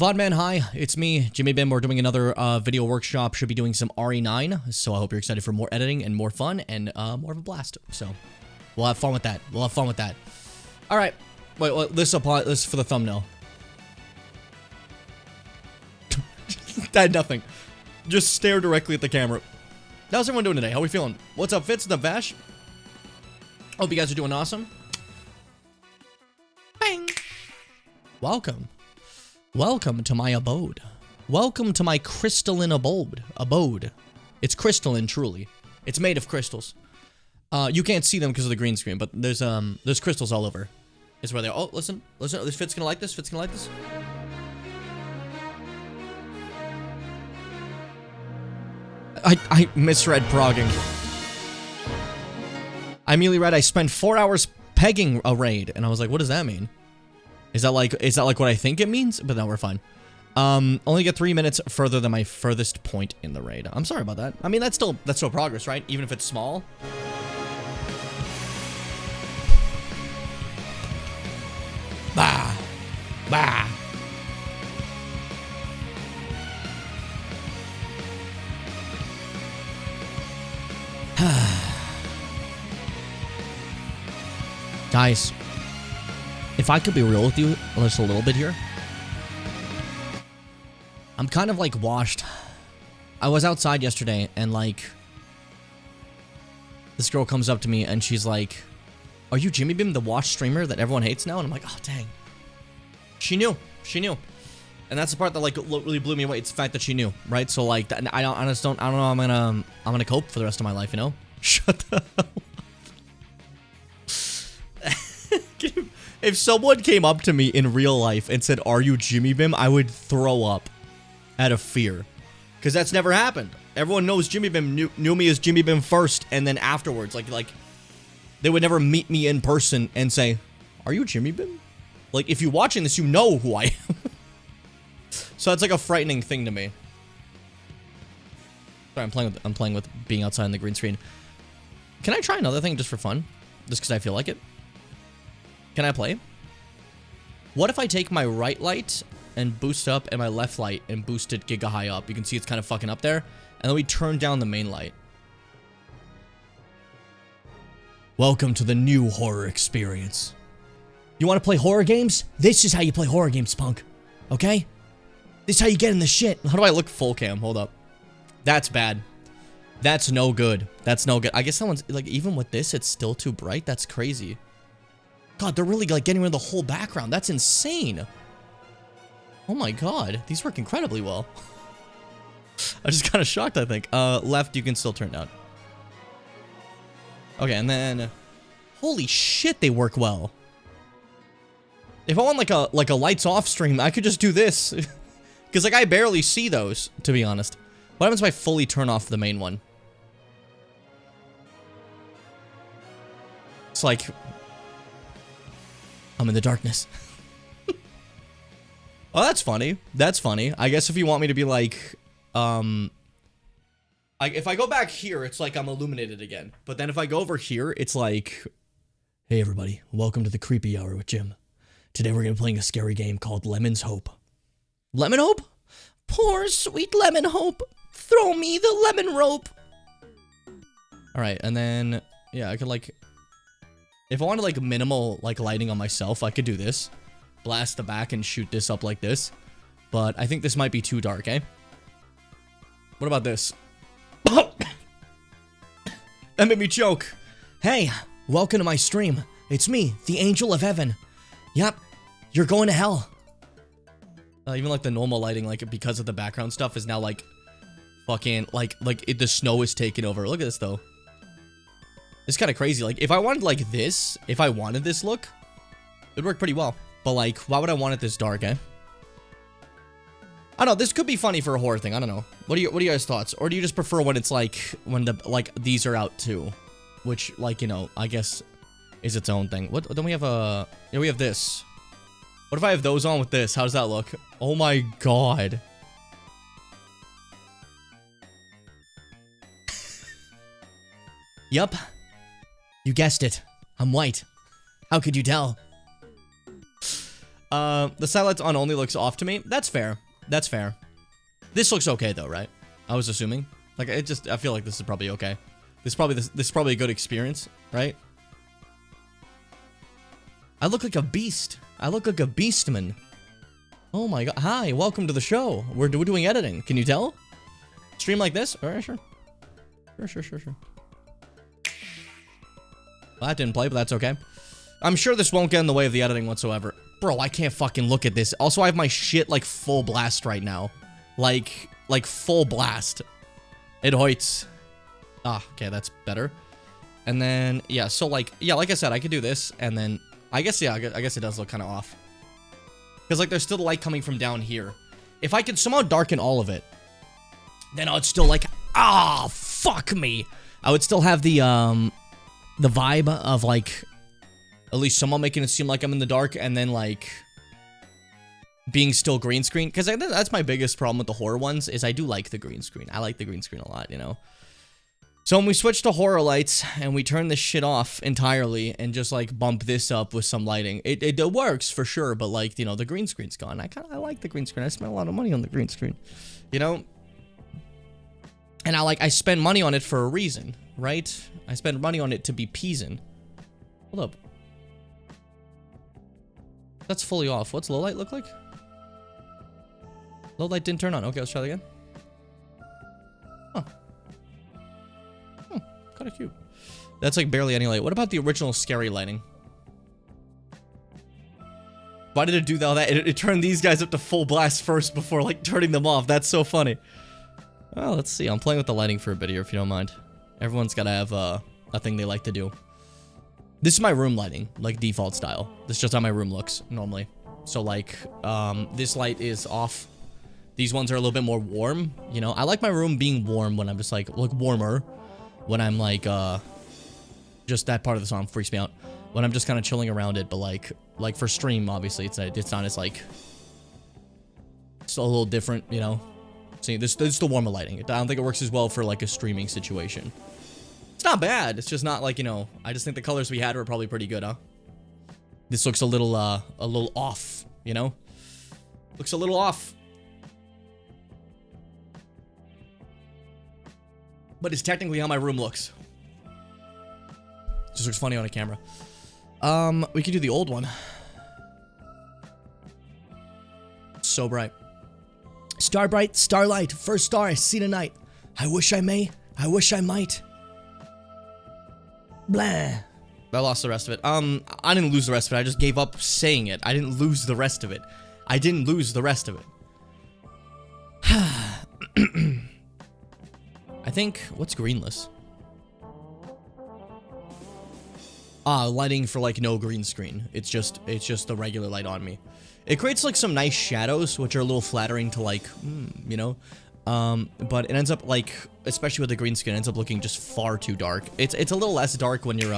Vodman, hi, it's me, Jimmy Bim. We're doing another video workshop. Should be doing some RE9, so I hope you're excited for more editing and more fun and more of a blast. So we'll have fun with that. All right, wait, this is for the thumbnail. That had nothing. Just stare directly at the camera. How's everyone doing today? How are we feeling? What's up, Fitz? What's up, Vash? Hope you guys are doing awesome. Bang. Welcome to my abode. Welcome to my crystalline abode. It's crystalline, truly. It's made of crystals. You can't see them because of the green screen, but there's crystals all over. It's where they are. Oh, listen. This Fit's gonna like this. I misread progging. I immediately read I spent 4 hours pegging a raid, and I was like, what does that mean? Is that like what I think it means? But no, we're fine. Only get 3 minutes further than my furthest point in the raid. I'm sorry about that. I mean, that's still progress, right? Even if it's small. Bah. Guys, if I could be real with you just a little bit here, I'm kind of like washed. I was outside yesterday and like this girl comes up to me and she's like, "Are you Jimmy Bim, the watch streamer that everyone hates now?" And I'm like, "Oh dang." She knew. And that's the part that like really blew me away. It's the fact that she knew, right? So like I don't know how I'm gonna cope for the rest of my life, you know? Shut the hell up. If someone came up to me in real life and said, "Are you Jimmy Bim?" I would throw up out of fear. Because that's never happened. Everyone knows Jimmy Bim knew me as Jimmy Bim first, and then afterwards. Like, they would never meet me in person and say, "Are you Jimmy Bim?" Like, if you're watching this, you know who I am. So that's like a frightening thing to me. Sorry, I'm playing with being outside on the green screen. Can I try another thing just for fun? Just because I feel like it? Can I play? What if I take my right light and boost up and my left light and boost it giga high up? You can see it's kind of fucking up there. And then we turn down the main light. Welcome to the new horror experience. You want to play horror games? This is how you play horror games, punk. Okay? This is how you get in the shit. How do I look full cam? Hold up. That's bad. That's no good. That's no good. I guess someone's like, even with this, it's still too bright. That's crazy. God, they're really like getting rid of the whole background. That's insane. Oh my god, these work incredibly well. I just kind of shocked, I think. Left, you can still turn down. Okay, and then holy shit, they work well. If I want like a lights off stream, I could just do this. Because like I barely see those, to be honest. What happens if I fully turn off the main one? It's like I'm in the darkness. Oh, that's funny. That's funny. I guess if you want me to be like, if I go back here, it's like I'm illuminated again. But then if I go over here, it's like, "Hey everybody, welcome to the Creepy Hour with Jim. Today we're gonna be playing a scary game called Lemon's Hope." Lemon Hope? Poor sweet Lemon Hope. Throw me the lemon rope. All right, and then yeah, I could like, if I wanted like minimal like lighting on myself, I could do this. Blast the back and shoot this up like this. But I think this might be too dark, eh? What about this? That made me choke. Hey, welcome to my stream. It's me, the Angel of Heaven. Yep, you're going to hell. Even like the normal lighting, like because of the background stuff, is now like fucking like the snow is taking over. Look at this though. It's kind of crazy. Like if I wanted like this, if I wanted this look, it'd work pretty well. But like, why would I want it this dark, eh? I don't know. This could be funny for a horror thing. I don't know. What are you guys' thoughts? Or do you just prefer when it's like when the like these are out too, which like, you know, I guess is its own thing. What? Then we have a yeah, we have this. What if I have those on with this? How does that look? Oh my god. Yup. You guessed it. I'm white. How could you tell? The sidelights on only looks off to me. That's fair. That's fair. This looks okay though, right? I was assuming. Like, I feel like this is probably okay. This is probably a good experience, right? I look like a beast. I look like a beastman. Oh my god. Hi, welcome to the show. We're doing editing. Can you tell? Stream like this? Alright, sure. Sure. Well, that didn't play, but that's okay. I'm sure this won't get in the way of the editing whatsoever. Bro, I can't fucking look at this. Also, I have my shit, like, full blast right now. Like full blast. It hurts. Ah, okay, that's better. And then, yeah, so, like I said, I could do this, and then, I guess it does look kind of off. Because, like, there's still the light coming from down here. If I could somehow darken all of it, then I would still, like, fuck me. I would still have the vibe of, like, at least someone making it seem like I'm in the dark, and then, like, being still green screen. Because that's my biggest problem with the horror ones, is I do like the green screen. I like the green screen a lot, you know? So when we switch to horror lights, and we turn this shit off entirely, and just, like, bump this up with some lighting, it works, for sure, but, like, you know, the green screen's gone. I like the green screen. I spent a lot of money on the green screen, you know? And I spend money on it for a reason, right? I spend money on it to be peasing. Hold up. That's fully off. What's low light look like? Low light didn't turn on. Okay, let's try that again. Huh. Kind of cute. That's like barely any light. What about the original scary lighting? Why did it do all that? It turned these guys up to full blast first before, like, turning them off. That's so funny. Well, let's see. I'm playing with the lighting for a bit here, if you don't mind. Everyone's got to have a thing they like to do. This is my room lighting, like, default style. This is just how my room looks, normally. So, like, this light is off. These ones are a little bit more warm, you know? I like my room being warm when I'm just, like, warmer. When I'm, like, just that part of the song freaks me out. When I'm just kind of chilling around it, but, like for stream, obviously, it's not as, like... It's a little different, you know? See, this is the warmer lighting. I don't think it works as well for, like, a streaming situation. It's not bad. It's just not, like, you know... I just think the colors we had were probably pretty good, huh? This looks a little off, you know? Looks a little off. But it's technically how my room looks. Just looks funny on a camera. We could do the old one. So bright. Star bright, starlight, first star I see tonight. I wish I may, I wish I might. Blah. I lost the rest of it. I didn't lose the rest of it. I just gave up saying it. I didn't lose the rest of it. I didn't lose the rest of it. I think, what's greenless? Lighting for, like, no green screen. It's just the regular light on me. It creates, like, some nice shadows, which are a little flattering to, like, you know? But it ends up, like, especially with the green screen, it ends up looking just far too dark. It's a little less dark when you're,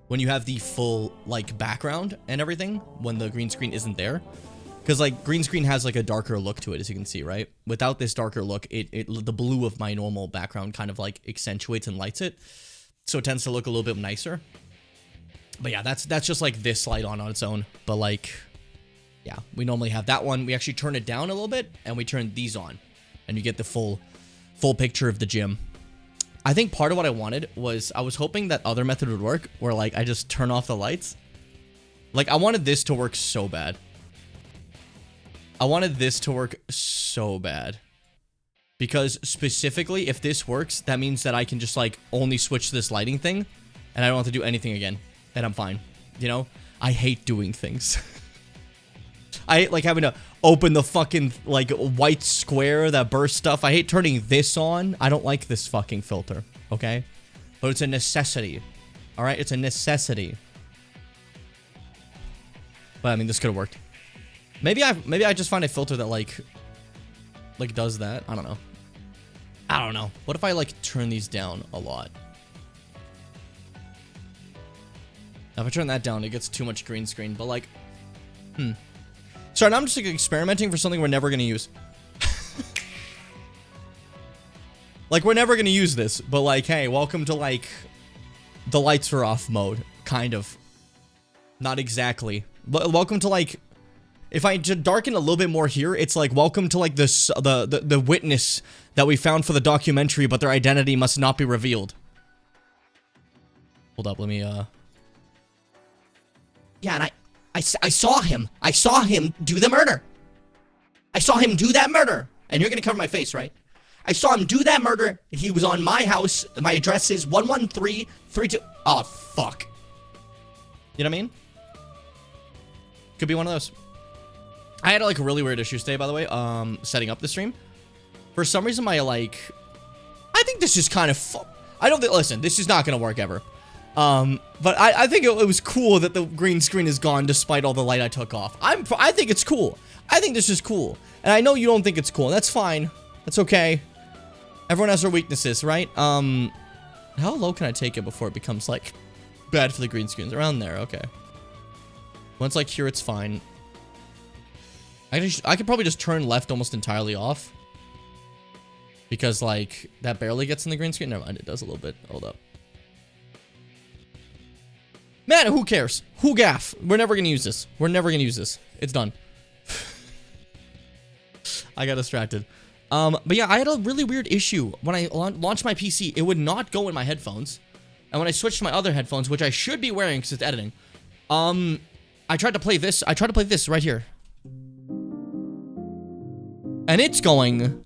when you have the full, like, background and everything, when the green screen isn't there. Because, like, green screen has, like, a darker look to it, as you can see, right? Without this darker look, the blue of my normal background kind of, like, accentuates and lights it. So it tends to look a little bit nicer. But yeah, that's just, like, this light on its own. But, like, yeah, we normally have that one. We actually turn it down a little bit, and we turn these on. And you get the full picture of the gym. I think part of what I wanted was, I was hoping that other method would work, where, like, I just turn off the lights. Like, I wanted this to work so bad. I wanted this to work so bad. Because, specifically, if this works, that means that I can just, like, only switch this lighting thing, and I don't have to do anything again. And I'm fine. You know? I hate doing things. I hate, like, having to open the fucking, like, white square that bursts stuff. I hate turning this on. I don't like this fucking filter. Okay? But it's a necessity. Alright? It's a necessity. But, I mean, this could have worked. Maybe I just find a filter that, like, does that. I don't know. I don't know. What if I, like, turn these down a lot? Now, if I turn that down, it gets too much green screen. But, like, sorry, now I'm just, like, experimenting for something we're never going to use. Like, we're never going to use this. But, like, hey, welcome to, like, the lights are off mode. Kind of. Not exactly. But welcome to, like, If I darken a little bit more here, it's like, welcome to like this, the witness that we found for the documentary, but their identity must not be revealed. Hold up, let me, Yeah, and I saw him. I saw him do the murder. I saw him do that murder. And you're gonna cover my face, right? I saw him do that murder. He was on my house. My address is 11332. Oh, fuck. You know what I mean? Could be one of those. I had like a really weird issue today, by the way, setting up the stream. For some reason, I think this is kind of I don't think, listen, this is not gonna work ever. But I think it was cool that the green screen is gone despite all the light I took off. I think it's cool. I think this is cool. And I know you don't think it's cool, and that's fine. That's okay. Everyone has their weaknesses, right? How low can I take it before it becomes, like, bad for the green screens? Around there, okay. Once, like, here, it's fine. I could probably just turn left almost entirely off. Because, like, that barely gets in the green screen. Never mind, it does a little bit. Hold up. Man, who cares? Who gaff? We're never gonna use this. We're never gonna use this. It's done. I got distracted. But yeah, I had a really weird issue. When I launched my PC, it would not go in my headphones. And when I switched to my other headphones, which I should be wearing because it's editing, I tried to play this. I tried to play this right here. And it's going. And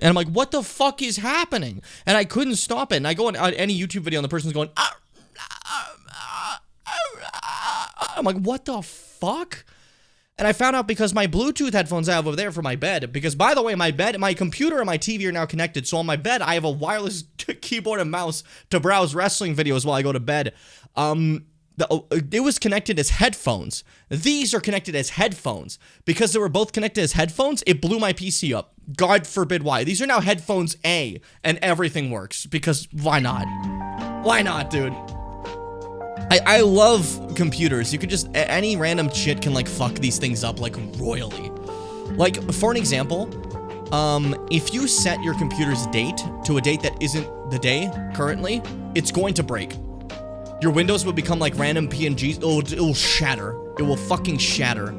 I'm like, what the fuck is happening? And I couldn't stop it. And I go on any YouTube video and the person's going. I'm like, what the fuck? And I found out because my Bluetooth headphones I have over there for my bed. Because, by the way, my bed, my computer, and my TV are now connected. So on my bed, I have a wireless keyboard and mouse to browse wrestling videos while I go to bed. It was connected as headphones. These are connected as headphones. Because they were both connected as headphones, it blew my PC up. God forbid why. These are now headphones A, and everything works. Because why not? Why not, dude? I love computers. You could just, any random shit can like fuck these things up like royally. Like, for an example, if you set your computer's date to a date that isn't the day currently, it's going to break. Your Windows will become like random PNGs. It will shatter. It will fucking shatter.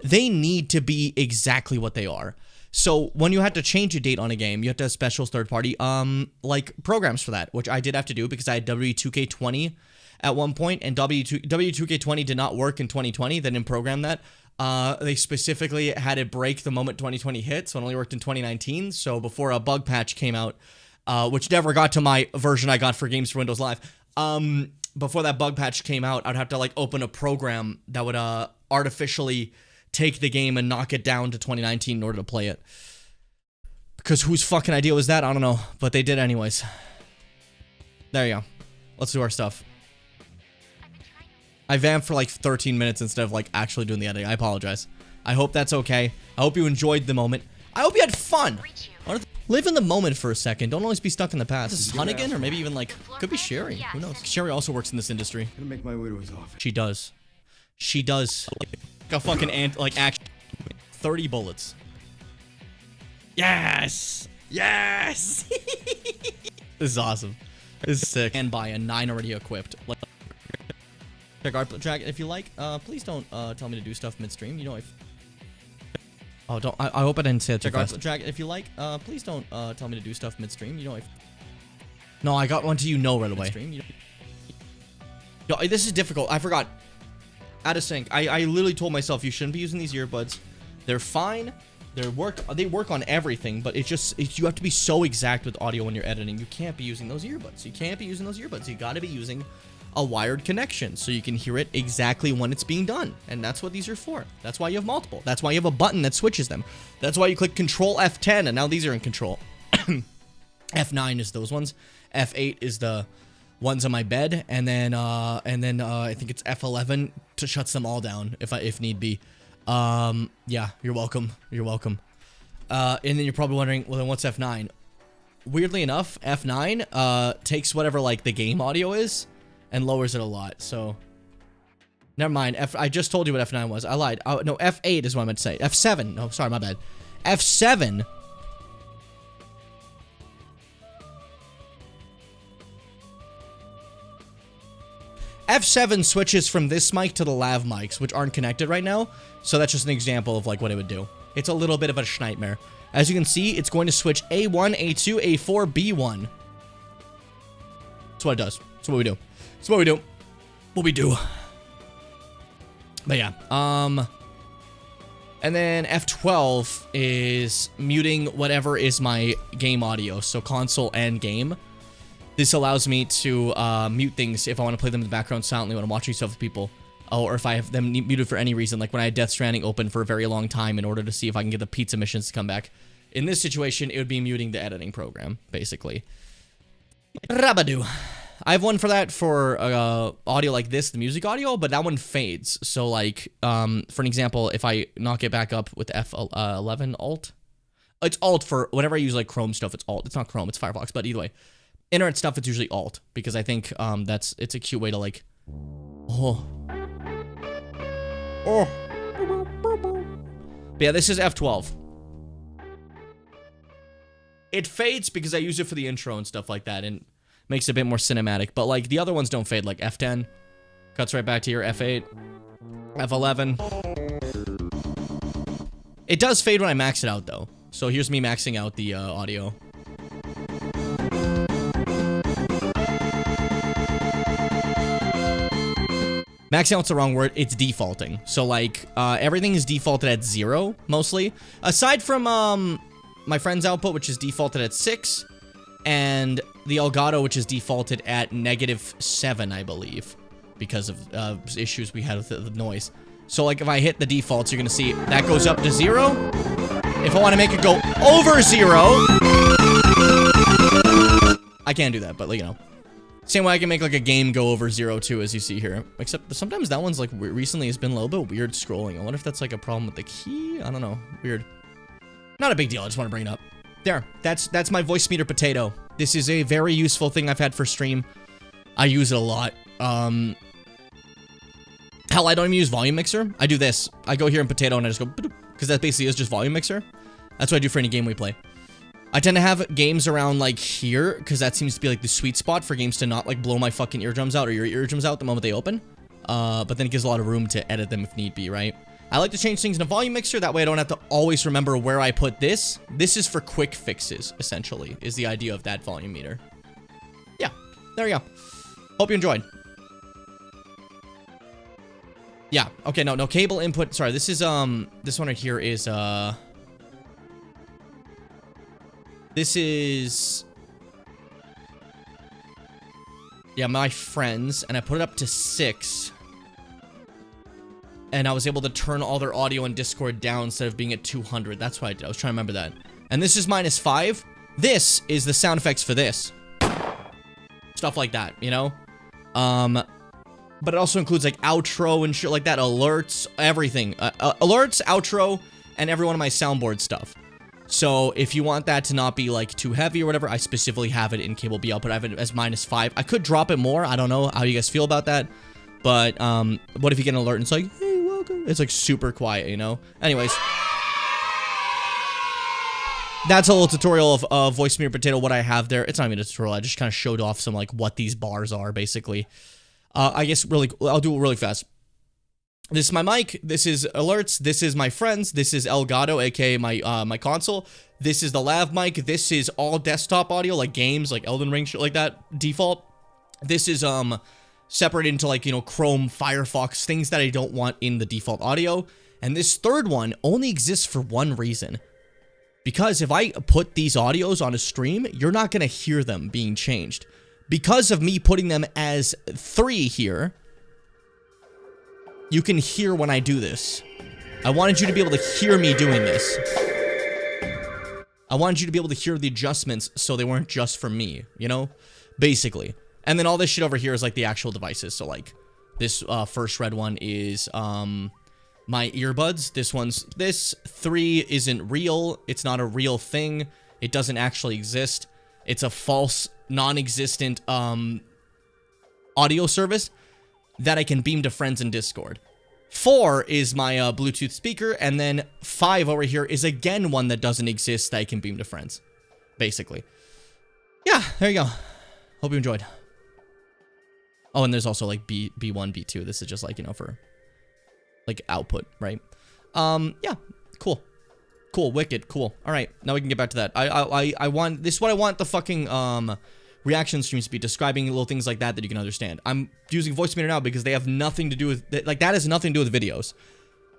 They need to be exactly what they are. So when you have to change a date on a game, you have to have special third-party like programs for that, which I did have to do because I had W2K20 at one point, and W2K20 did not work in 2020. They didn't program that. They specifically had it break the moment 2020 hit, so it only worked in 2019. So before a bug patch came out, which never got to my version I got for Games for Windows Live, before that bug patch came out, I'd have to like open a program that would artificially take the game and knock it down to 2019 in order to play it. Because whose fucking idea was that? I don't know, but they did anyways. There you go. Let's do our stuff. I vamped for like 13 minutes instead of like actually doing the editing. I apologize. I hope that's okay. I hope you enjoyed the moment. I hope you had fun. Live in the moment for a second. Don't always be stuck in the past. This is Hunnigan, or maybe even like, could be Sherry. Who knows? Sherry also works in this industry. I'm gonna make my way to his office. She does. She does. Like a fucking like action. 30 bullets. Yes! Yes! This is awesome. This is sick. And by a 9 already equipped. Like, check art track if you like. Please don't tell me to do stuff midstream. You know if. Oh, don't. I hope I didn't say it too fast. Check art track if you like. Please don't tell me to do stuff midstream. You know if. No, I got one to you know right away. Yo, this is difficult. I forgot. Out of sync. I literally told myself you shouldn't be using these earbuds. They're fine. They work on everything, but you have to be so exact with audio when you're editing. You can't be using those earbuds. You can't be using those earbuds. You got to be using a wired connection so you can hear it exactly when it's being done. And that's what these are for. That's why you have multiple. That's why you have a button that switches them. That's why you click Control F10 and now these are in control. F9 is those ones. F8 is the ones on my bed, and then I think it's F11 to shuts them all down if need be. Yeah, you're welcome. You're welcome. And then you're probably wondering, well, then what's F9? Weirdly enough, F9 takes whatever like the game audio is and lowers it a lot. So never mind. I just told you what F9 was. I lied. No, F8 is what I meant to say. F7. No, sorry, my bad. F7. F7 switches from this mic to the lav mics, which aren't connected right now. So that's just an example of like what it would do. It's a little bit of a nightmare. As you can see, it's going to switch A1, A2, A4, B1. That's what it does. That's what we do. That's what we do. What we do. But yeah. And then F12 is muting whatever is my game audio. So console and game. This allows me to mute things if I want to play them in the background silently when I'm watching stuff with people. Or if I have them muted for any reason, like when I had Death Stranding open for a very long time in order to see if I can get the pizza missions to come back. In this situation, it would be muting the editing program, basically. Rabadoo. I have one for that for audio like this, the music audio, but that one fades. So like, for an example, if I knock it back up with F11 Alt, it's Alt for whenever I use like Chrome stuff, it's Alt. It's not Chrome, it's Firefox, but either way. Internet stuff, it's usually Alt, because I think it's a cute way to like, But yeah, this is F12. It fades because I use it for the intro and stuff like that, and makes it a bit more cinematic. But like the other ones don't fade, like F10 cuts right back to your F8, F11. It does fade when I max it out though. So here's me maxing out the audio. Maxing out's the wrong word, it's defaulting. So like, everything is defaulted at 0, mostly. Aside from, my friend's output, which is defaulted at 6, and the Elgato, which is defaulted at -7, I believe, because of issues we had with the noise. So like, if I hit the defaults, you're gonna see that goes up to 0. If I wanna make it go over 0, I can't do that, but like, you know. Same way I can make like a game go over 0 too, as you see here. Except sometimes that one's like recently has been a little bit weird scrolling. I wonder if that's like a problem with the key. I don't know. Weird. Not a big deal. I just want to bring it up. There. That's my voice meter potato. This is a very useful thing I've had for stream. I use it a lot. Hell, I don't even use volume mixer. I do this. I go here in potato and I just go because that basically is just volume mixer. That's what I do for any game we play. I tend to have games around like here because that seems to be like the sweet spot for games to not like blow my fucking eardrums out or your eardrums out the moment they open. But then it gives a lot of room to edit them if need be, right? I like to change things in a volume mixer. That way I don't have to always remember where I put this. This is for quick fixes, essentially, is the idea of that volume meter. Yeah, there we go. Hope you enjoyed. Yeah, okay, no cable input. Sorry, this is, this one right here is, this is, yeah, my friends, and I put it up to 6. And I was able to turn all their audio in Discord down instead of being at 200. That's what I did. I was trying to remember that. And this is -5. This is the sound effects for this. Stuff like that, you know? But it also includes like outro and shit like that. Alerts, everything. Alerts, outro, and every one of my soundboard stuff. So if you want that to not be like too heavy or whatever, I specifically have it in cable B output. I have it as -5. I could drop it more. I don't know how you guys feel about that. But what if you get an alert and it's like, hey, welcome? It's like super quiet, you know? Anyways. That's a little tutorial of Voice Meter Potato, what I have there. It's not even a tutorial. I just kind of showed off some like what these bars are, basically. I guess really, I'll do it really fast. This is my mic. This is alerts. This is my friends. This is Elgato, aka my console. This is the lav mic. This is all desktop audio, like games, like Elden Ring, shit like that, default. This is separated into like, you know, Chrome, Firefox, things that I don't want in the default audio. And this third one only exists for one reason. Because if I put these audios on a stream, you're not going to hear them being changed. Because of me putting them as 3 here, you can hear when I do this. I wanted you to be able to hear me doing this. I wanted you to be able to hear the adjustments so they weren't just for me, you know? Basically. And then all this shit over here is like the actual devices. So like this first red one is my earbuds. This 3 isn't real. It's not a real thing. It doesn't actually exist. It's a false, non-existent audio service that I can beam to friends in Discord. 4 is my Bluetooth speaker, and then 5 over here is again one that doesn't exist that I can beam to friends. Basically. Yeah, there you go. Hope you enjoyed. Oh, and there's also like B1, B2. This is just like, you know, for like output, right? Yeah, cool. Cool, wicked, cool. All right, now we can get back to that. I want, this is what I want the fucking, reaction streams to be, describing little things like that you can understand. I'm using Voicemeeter now because they have nothing to do with, like, that has nothing to do with videos.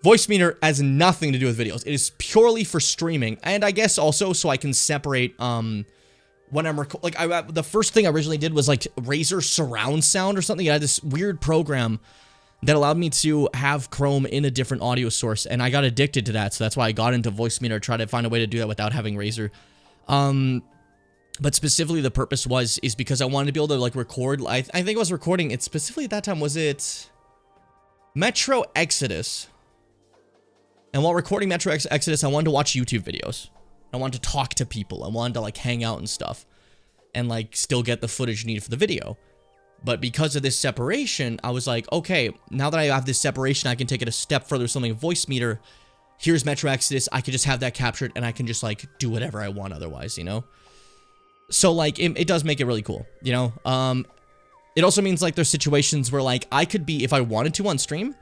Voicemeeter has nothing to do with videos. It is purely for streaming, and I guess also so I can separate, when I'm the first thing I originally did was, like, Razer surround sound or something. I had this weird program that allowed me to have Chrome in a different audio source, and I got addicted to that, so that's why I got into Voicemeeter, tried to find a way to do that without having Razer. But specifically the purpose is because I wanted to be able to, like, record, I think I was recording it specifically at that time, was it Metro Exodus? And while recording Metro Exodus, I wanted to watch YouTube videos. I wanted to talk to people, I wanted to, like, hang out and stuff, and, like, still get the footage needed for the video. But because of this separation, I was like, okay, now that I have this separation, I can take it a step further with something Voicemeeter. Here's Metro Exodus, I can just have that captured, and I can just, like, do whatever I want otherwise, you know? So, like, it does make it really cool, you know? It also means, like, there's situations where, like, I could be, if I wanted to on stream,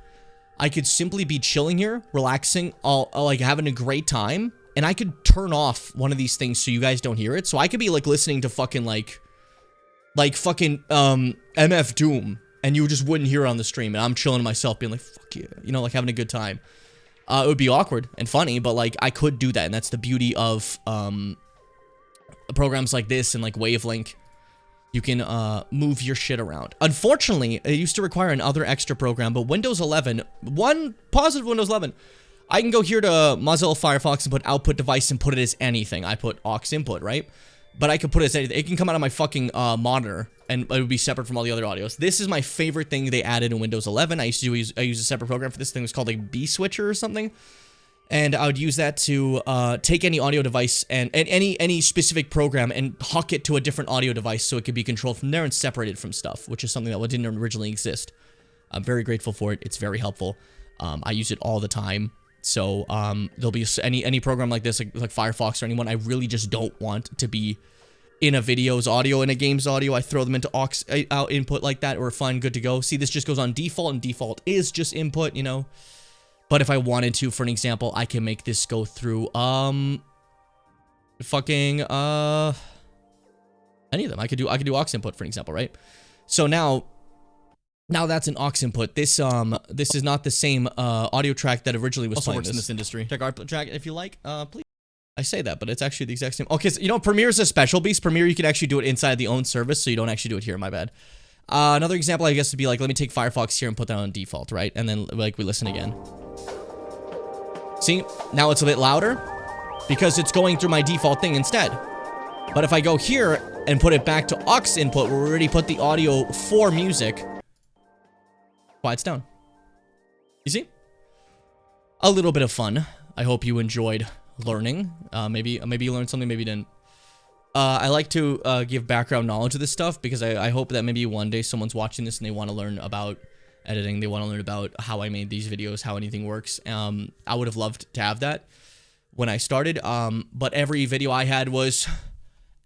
I could simply be chilling here, relaxing, like, having a great time, and I could turn off one of these things so you guys don't hear it. So I could be, like, listening to fucking, like fucking, MF Doom, and you just wouldn't hear it on the stream, and I'm chilling to myself, being like, fuck yeah, you know, like, having a good time. It would be awkward and funny, but, like, I could do that, and that's the beauty of, programs like this and, like, Wavelink. You can, move your shit around. Unfortunately, it used to require another extra program, but Windows 11, one positive Windows 11, I can go here to Mozilla Firefox and put output device and put it as anything. I put aux input, right? But I could put it as anything. It can come out of my fucking monitor, and it would be separate from all the other audios. This is my favorite thing they added in Windows 11. I use a separate program for this thing. It was called like B-Switcher or something. And I would use that to take any audio device and any specific program and hook it to a different audio device so it could be controlled from there and separated from stuff, which is something that didn't originally exist. I'm very grateful for it. It's very helpful. I use it all the time. So there'll be any program like this, like Firefox or anyone I really just don't want to be in a video's audio, in a game's audio. I throw them into aux out input like that, or fine, good to go. See, this just goes on default, and default is just input, you know. But if I wanted to, for an example, I can make this go through fucking any of them. I could do aux input, for an example, right? So now that's an aux input. This is not the same audio track that originally was playing. Also works in this industry. Check our track if you like, please. I say that, but it's actually the exact same. Okay, so, you know, Premiere is a special beast. Premiere, you can actually do it inside the own service, so you don't actually do it here, my bad. Another example, I guess, would be like, let me take Firefox here and put that on default, right? And then, like, we listen again. See? Now it's a bit louder because it's going through my default thing instead. But if I go here and put it back to aux input, where we already put the audio for music, quiets down. You see? A little bit of fun. I hope you enjoyed learning. Maybe you learned something, maybe you didn't. I like to give background knowledge of this stuff because I hope that maybe one day someone's watching this and they want to learn about editing. They want to learn about how I made these videos, how anything works. I would have loved to have that when I started. But every video I had was,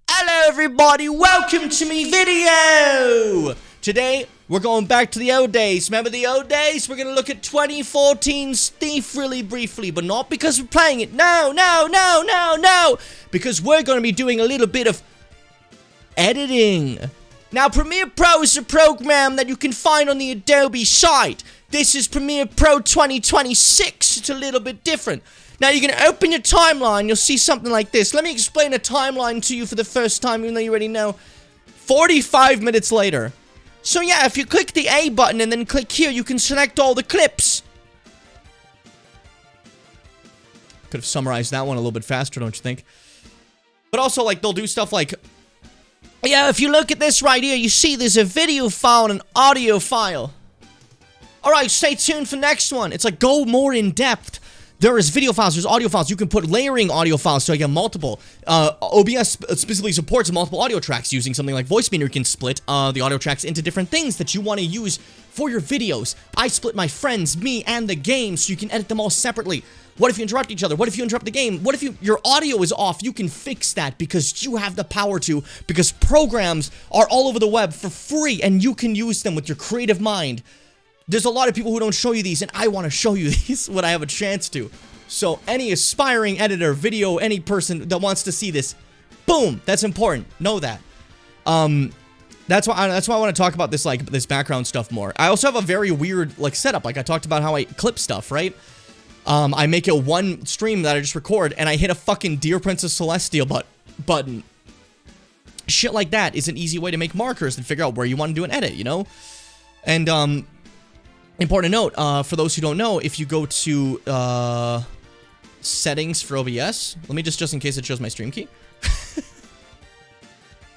hello everybody, welcome to me video! Today, we're going back to the old days. Remember the old days? We're going to look at 2014's Thief really briefly, but not because we're playing it. No. Because we're going to be doing a little bit of editing. Now, Premiere Pro is a program that you can find on the Adobe site. This is Premiere Pro 2026. It's a little bit different. Now, you're going to open your timeline. You'll see something like this. Let me explain a timeline to you for the first time, even though you already know. 45 minutes later. So yeah, if you click the A button and then click here, you can select all the clips. Could have summarized that one a little bit faster, don't you think? But also, like, they'll do stuff like, yeah, if you look at this right here, you see there's a video file and an audio file. Alright, stay tuned for next one. It's like, go more in depth. There is video files, there's audio files. You can put layering audio files so you get multiple. OBS specifically supports multiple audio tracks using something like Voice Meter. You can split the audio tracks into different things that you want to use for your videos. I split my friends, me, and the game so you can edit them all separately. What if you interrupt each other? What if you interrupt the game? What if your audio is off? You can fix that because you have the power to, because programs are all over the web for free and you can use them with your creative mind. There's a lot of people who don't show you these, and I want to show you these when I have a chance to. So any aspiring editor, video, any person that wants to see this, boom, that's important. Know that. That's why I want to talk about this, like, this background stuff more. I also have a very weird, like, setup. Like, I talked about how I clip stuff, right? I make it one stream that I just record, and I hit a fucking Dear Princess Celestia button. Shit like that is an easy way to make markers and figure out where you want to do an edit, you know? And, important note, for those who don't know, if you go to, settings for OBS, let me just in case it shows my stream key.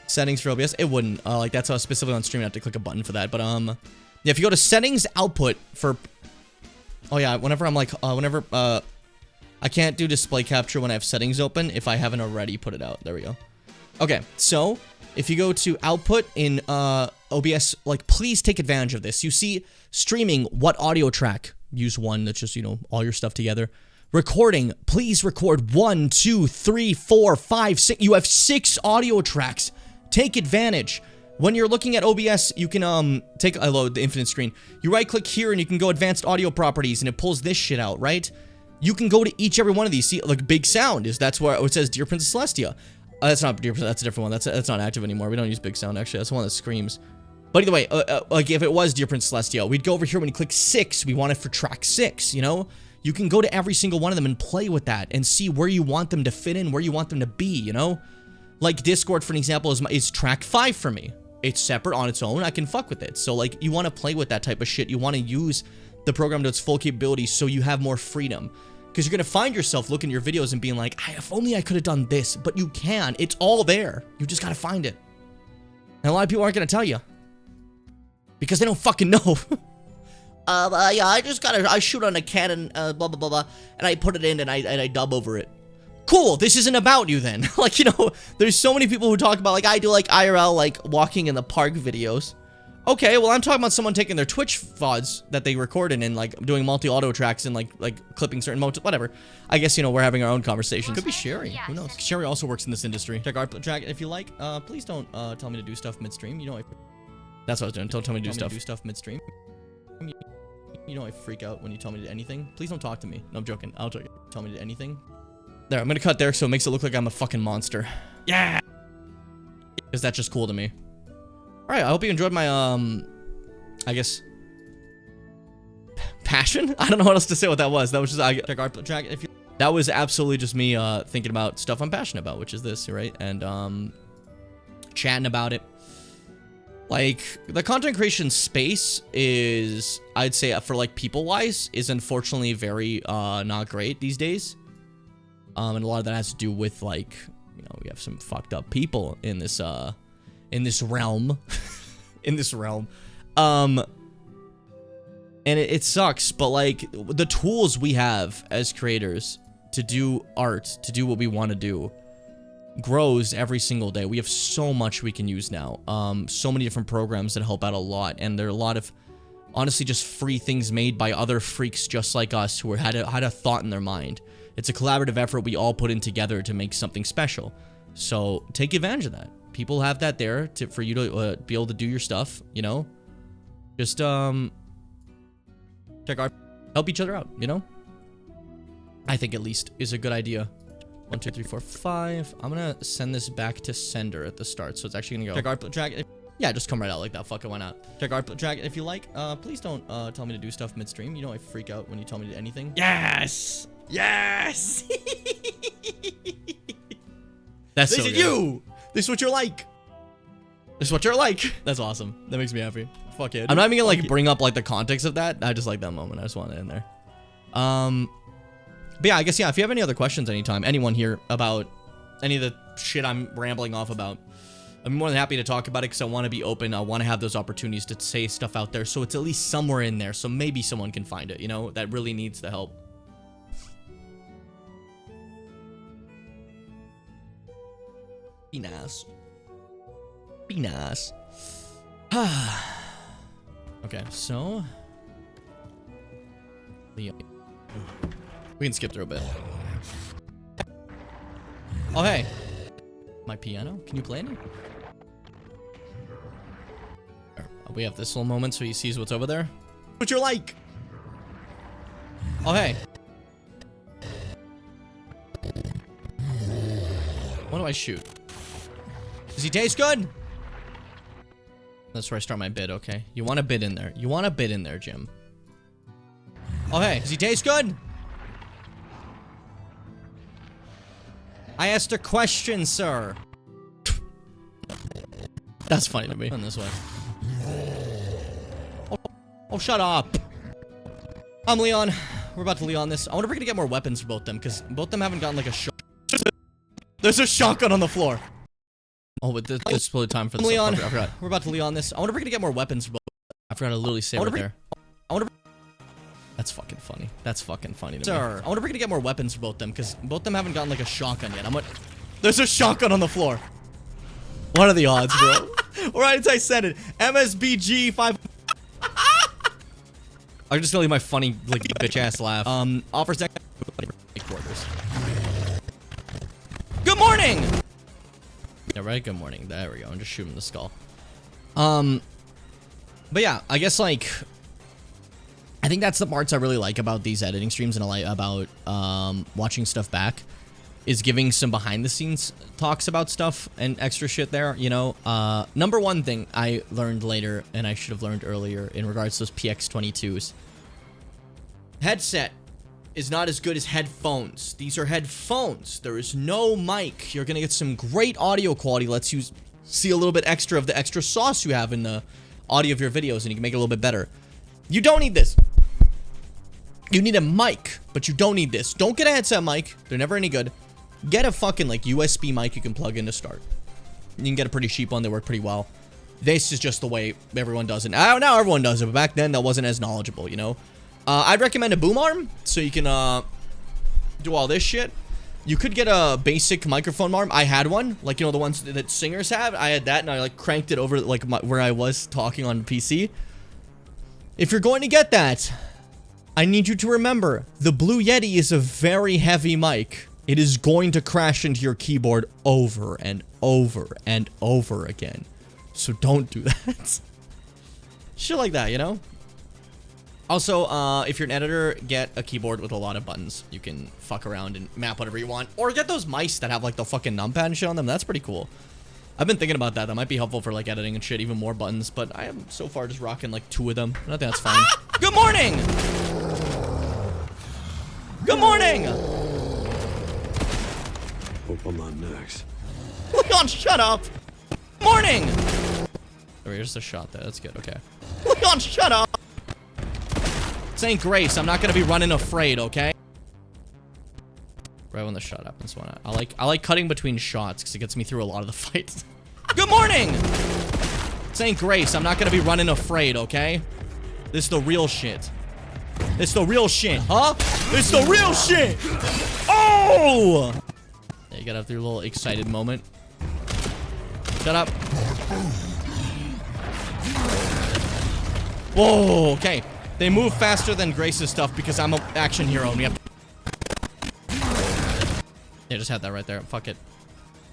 Settings for OBS, it wouldn't, like, that's how specifically on stream I have to click a button for that, but, yeah, if you go to settings output for, oh yeah, whenever I'm like, I can't do display capture when I have settings open if I haven't already put it out. There we go. Okay, so if you go to output in OBS, like, please take advantage of this. You see streaming, what audio track? Use one that's just, you know, all your stuff together. Recording, please record 1, 2, 3, 4, 5, 6. You have 6 audio tracks. Take advantage. When you're looking at OBS, you can take a load, the infinite screen. You right click here and you can go advanced audio properties and it pulls this shit out, right? You can go to every one of these. See, like, big sound that's where it says Dear Princess Celestia. That's not Dear Princess, that's a different one. That's not active anymore. We don't use big sound, actually. That's the one that screams. But either way, like, if it was Dear Princess Celestia, we'd go over here when you click 6. We want it for track 6, you know? You can go to every single one of them and play with that and see where you want them to fit in, where you want them to be, you know? Like, Discord, for an example, is track 5 for me. It's separate on its own. I can fuck with it. So, like, you want to play with that type of shit. You want to use the program to its full capabilities so you have more freedom. Because you're going to find yourself looking at your videos and being like, if only I could have done this. But you can. It's all there. You just got to find it. And a lot of people aren't going to tell you. Because they don't fucking know. Yeah, I shoot on a Canon, blah, blah, blah, blah. And I put it in and I dub over it. Cool, this isn't about you then. Like, you know, there's so many people who talk about, like, I do, like, IRL, like, walking in the park videos. Okay, well, I'm talking about someone taking their Twitch VODs that they recorded and, like, doing multi-auto tracks and, like clipping certain modes, whatever. I guess, you know, we're having our own conversations. Could be Sherry, who knows? Sherry also works in this industry. Check art track if you like. Please don't tell me to do stuff midstream. You know, that's what I was doing. Don't tell me to do stuff midstream. You know I freak out when you tell me to do anything. Please don't talk to me. No, I'm joking. I'll tell you. Tell me to do anything. There, I'm gonna cut there so it makes it look like I'm a fucking monster. Yeah! Because that's just cool to me. Alright, I hope you enjoyed my, I guess, passion? I don't know what else to say what that was. That was just, check art track if you... That was absolutely just me, thinking about stuff I'm passionate about, which is this, right? And, chatting about it. Like, the content creation space is, I'd say, for, like, people-wise, is unfortunately very, not great these days. And a lot of that has to do with, like, you know, we have some fucked up people in this realm. In this realm. And it sucks, but, like, the tools we have as creators to do art, to do what we want to do, grows every single day. We have so much we can use now. So many different programs that help out a lot, and there are a lot of, honestly, just free things made by other freaks just like us who had a thought in their mind. It's a collaborative effort we all put in together to make something special. So take advantage of that. People have that there for you to be able to do your stuff, you know? Just, help each other out, you know? I think at least is a good idea. 1, 2, 3, 4, 5. I'm gonna send this back to sender at the start, so it's actually gonna go. Check art track. Yeah, just come right out like that. Fuck it, why not? Check art track if you like. Please don't tell me to do stuff midstream. You know I freak out when you tell me to do anything. Yes. Yes. That's so good. You. This is what you're like. This is what you're like. That's awesome. That makes me happy. Fuck it. I'm not even gonna like bring up like the context of that. I just like that moment. I just want it in there. But yeah, I guess, yeah, if you have any other questions anytime, anyone here about any of the shit I'm rambling off about, I'm more than happy to talk about it because I want to be open. I want to have those opportunities to say stuff out there so it's at least somewhere in there so maybe someone can find it, you know, that really needs the help. Be nice. Be nice. Okay, so we can skip through a bit. Oh hey, my piano. Can you play any? We have this little moment so he sees what's over there. What you're like? Oh hey. What do I shoot? Does he taste good? That's where I start my bid, okay. You want a bid in there. You want a bid in there, Jim. Oh, hey. Does he taste good? I asked a question, sir. That's funny to me. Run this way. Oh, shut up. I'm Leon. We're about to Leon this. I wonder if we're gonna get more weapons for both of them, because both of them haven't gotten like a shot. There's a shotgun on the floor. Oh, but this is probably time for this. Leon. I forgot. We're about to Leon this. I wonder if we're gonna get more weapons for both. I forgot to literally say right there. That's fucking funny. That's fucking funny to me. Sir, I wonder if we're gonna get more weapons for both of them, because both of them haven't gotten like a shotgun yet. There's a shotgun on the floor. What are the odds, bro? Alright, I said it. MSBG 5. I'm just gonna leave my funny, like, bitch ass laugh. Offers next quarters. Good morning! Yeah, right? Good morning. There we go. I'm just shooting the skull. But yeah, I guess, like, I think that's the parts I really like about these editing streams and I like about, watching stuff back. Is giving some behind the scenes talks about stuff and extra shit there, you know. Number one thing I learned later, and I should have learned earlier in regards to those PX22s. Headset is not as good as headphones. These are headphones. There is no mic. You're gonna get some great audio quality. Lets you see a little bit extra of the extra sauce you have in the audio of your videos, and you can make it a little bit better. You don't need this. You need a mic, but you don't need this. Don't get a headset mic. They're never any good. Get a fucking, like, USB mic you can plug in to start. You can get a pretty cheap one. They work pretty well. This is just the way everyone does it. Now everyone does it, but back then that wasn't as knowledgeable, you know? I'd recommend a boom arm, so you can, do all this shit. You could get a basic microphone arm. I had one, like, you know, the ones that singers have. I had that, and I, like, cranked it over, like, where I was talking on PC. If you're going to get that, I need you to remember, the Blue Yeti is a very heavy mic. It is going to crash into your keyboard over and over and over again. So don't do that. Shit like that, you know? Also, if you're an editor, get a keyboard with a lot of buttons. You can fuck around and map whatever you want. Or get those mice that have, like, the fucking numpad and shit on them. That's pretty cool. I've been thinking about that. That might be helpful for, like, editing and shit. Even more buttons. But I am so far just rocking, like, 2 of them. And I think that's fine. Good morning! Good morning! Hope I'm not next. Leon, shut up! Morning! Oh, here's the shot there. That's good. Okay. Leon, shut up! St. Grace, I'm not gonna be running afraid, okay? Right when the shot happens, why not? I like cutting between shots because it gets me through a lot of the fights. Good morning! St. Grace, I'm not gonna be running afraid, okay? This is the real shit. This is the real shit, huh? This is the real shit! Oh! Yeah, you gotta have your little excited moment. Shut up. Whoa, okay. They move faster than Grace's stuff because I'm an action hero and we have to... Yeah, just had that right there. Fuck it.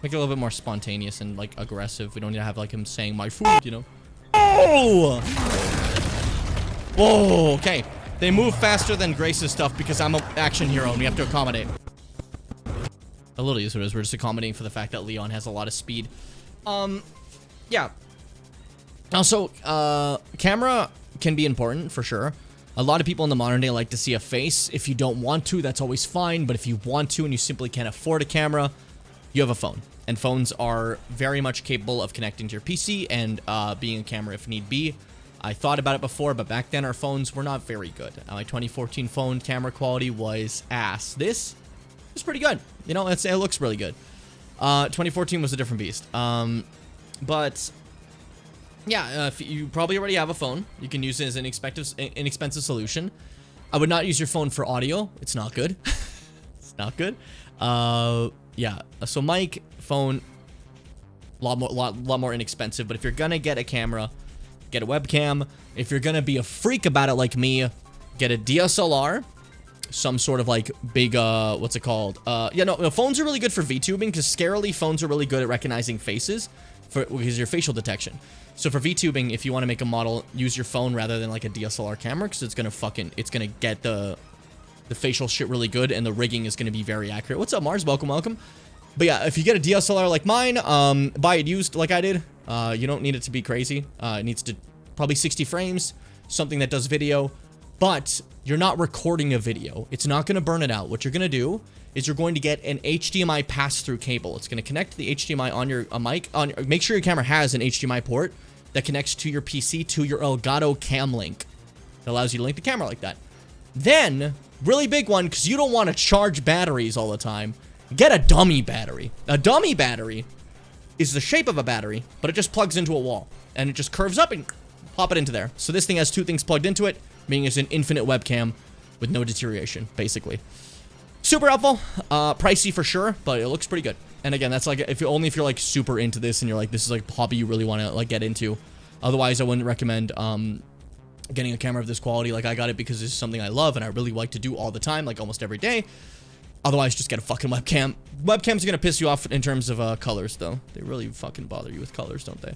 Make it a little bit more spontaneous and, like, aggressive. We don't need to have, like, him saying my food, you know? Oh! Whoa, okay. They move faster than Grace's stuff because I'm an action hero and we have to accommodate. A little is what it is. We're just accommodating for the fact that Leon has a lot of speed. Yeah. Also, camera can be important for sure. A lot of people in the modern day like to see a face. If you don't want to, that's always fine. But if you want to and you simply can't afford a camera, you have a phone. And phones are very much capable of connecting to your PC and being a camera if need be. I thought about it before, but back then our phones were not very good. My 2014 phone camera quality was ass. This is pretty good. You know, it looks really good. 2014 was a different beast. But yeah, if you probably already have a phone, you can use it as an inexpensive solution. I would not use your phone for audio. It's not good. It's not good. Yeah. So mic, phone, lot more inexpensive. But if you're gonna get a camera, get a webcam. If you're gonna be a freak about it like me, get a DSLR, some sort of like big, what's it called? Yeah, no, phones are really good for VTubing because scarily phones are really good at recognizing faces because your facial detection. So for VTubing, if you want to make a model, use your phone rather than like a DSLR camera because it's gonna get the facial shit really good and the rigging is gonna be very accurate. What's up, Mars? Welcome, welcome. But yeah, if you get a DSLR like mine, buy it used like I did. You don't need it to be crazy. It needs to probably 60 frames, something that does video, but you're not recording a video. It's not going to burn it out. What you're going to do is you're going to get an HDMI pass-through cable. It's going to connect the HDMI on your mic. Make sure your camera has an HDMI port that connects to your PC to your Elgato Cam Link. It allows you to link the camera like that. Then, really big one, because you don't want to charge batteries all the time, get a dummy battery. A dummy battery is the shape of a battery, but it just plugs into a wall. And it just curves up and pop it into there. So this thing has two things plugged into it, meaning it's an infinite webcam with no deterioration, basically. Super helpful. Pricey for sure, but it looks pretty good. And again, that's like if you're like super into this and you're like, this is like a hobby you really want to like get into. Otherwise, I wouldn't recommend getting a camera of this quality. Like I got it because this is something I love and I really like to do all the time, like almost every day. Otherwise, just get a fucking webcam. Webcams are gonna piss you off in terms of colors, though. They really fucking bother you with colors, don't they?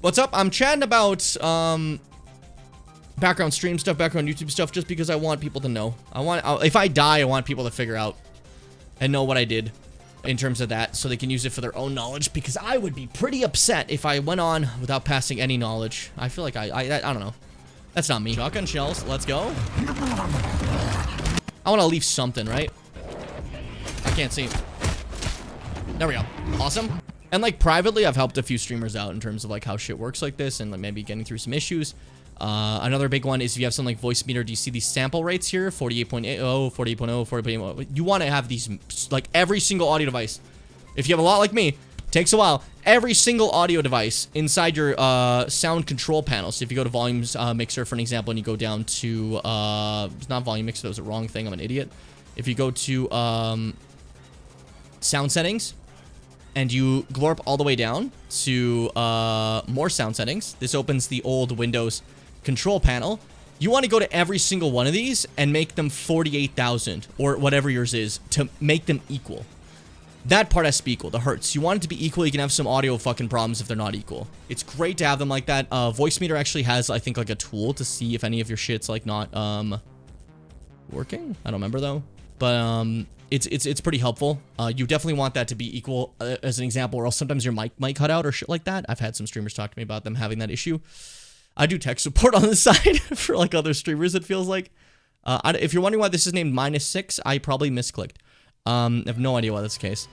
What's up? I'm chatting about background stream stuff, background YouTube stuff, just because I want people to know. If I die, I want people to figure out and know what I did in terms of that, so they can use it for their own knowledge. Because I would be pretty upset if I went on without passing any knowledge. I feel like I don't know. That's not me. Shotgun shells. Let's go. I want to leave something, right? I can't see. There we go. Awesome. And like privately, I've helped a few streamers out in terms of like how shit works like this and like maybe getting through some issues. Another big one is if you have something like Voicemeeter, do you see these sample rates here? 48.80, 48.0, 40.0. You want to have these, like every single audio device. If you have a lot like me, takes a while. Every single audio device inside your sound control panel. So if you go to volumes mixer, for an example, and you go down to, it's not volume mixer, that was the wrong thing, I'm an idiot. If you go to sound settings, and you glorp all the way down to more sound settings, this opens the old Windows control panel. You want to go to every single one of these and make them 48,000 or whatever yours is to make them equal. That part has to be equal, the hertz. You want it to be equal, you can have some audio fucking problems if they're not equal. It's great to have them like that. Voicemeeter actually has, I think, like a tool to see if any of your shit's like not working. I don't remember though. But it's pretty helpful. You definitely want that to be equal as an example, or else sometimes your mic might cut out or shit like that. I've had some streamers talk to me about them having that issue. I do tech support on the side for like other streamers, it feels like. If you're wondering why this is named -6, I probably misclicked. I have no idea why that's the case.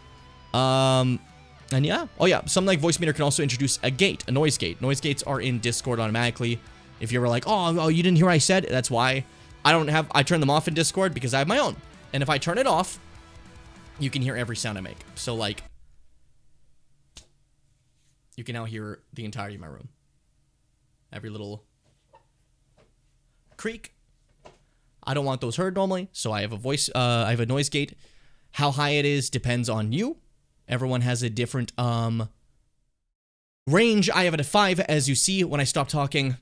And yeah. Oh yeah, something like Voicemeeter can also introduce a gate, a noise gate. Noise gates are in Discord automatically. If you ever like, oh, you didn't hear what I said? That's why. I turn them off in Discord because I have my own. And if I turn it off, you can hear every sound I make. So, like, you can now hear the entirety of my room. Every little creak. I don't want those heard normally, so I have a noise gate. How high it is depends on you. Everyone has a different range. I have it at 5, as you see when I stop talking.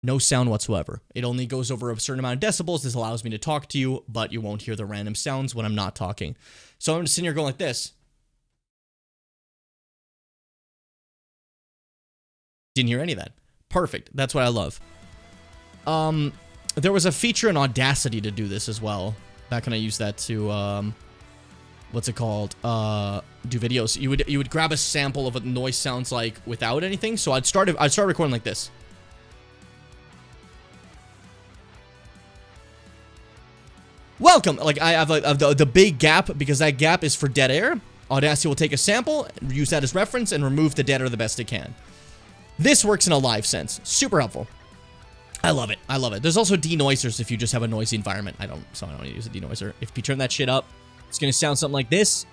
No sound whatsoever. It only goes over a certain amount of decibels. This allows me to talk to you, but you won't hear the random sounds when I'm not talking. So I'm just sitting here going like this. Didn't hear any of that. Perfect. That's what I love. There was a feature in Audacity to do this as well. Back when I used that to, what's it called? Do videos. You would grab a sample of what noise sounds like without anything. So I'd start recording like this. Welcome. Like I have the big gap because that gap is for dead air. Audacity will take a sample, use that as reference, and remove the dead air the best it can. This works in a live sense. Super helpful. I love it. I love it. There's also denoisers if you just have a noisy environment. I don't need to use a denoiser. If you turn that shit up, it's gonna sound something like this.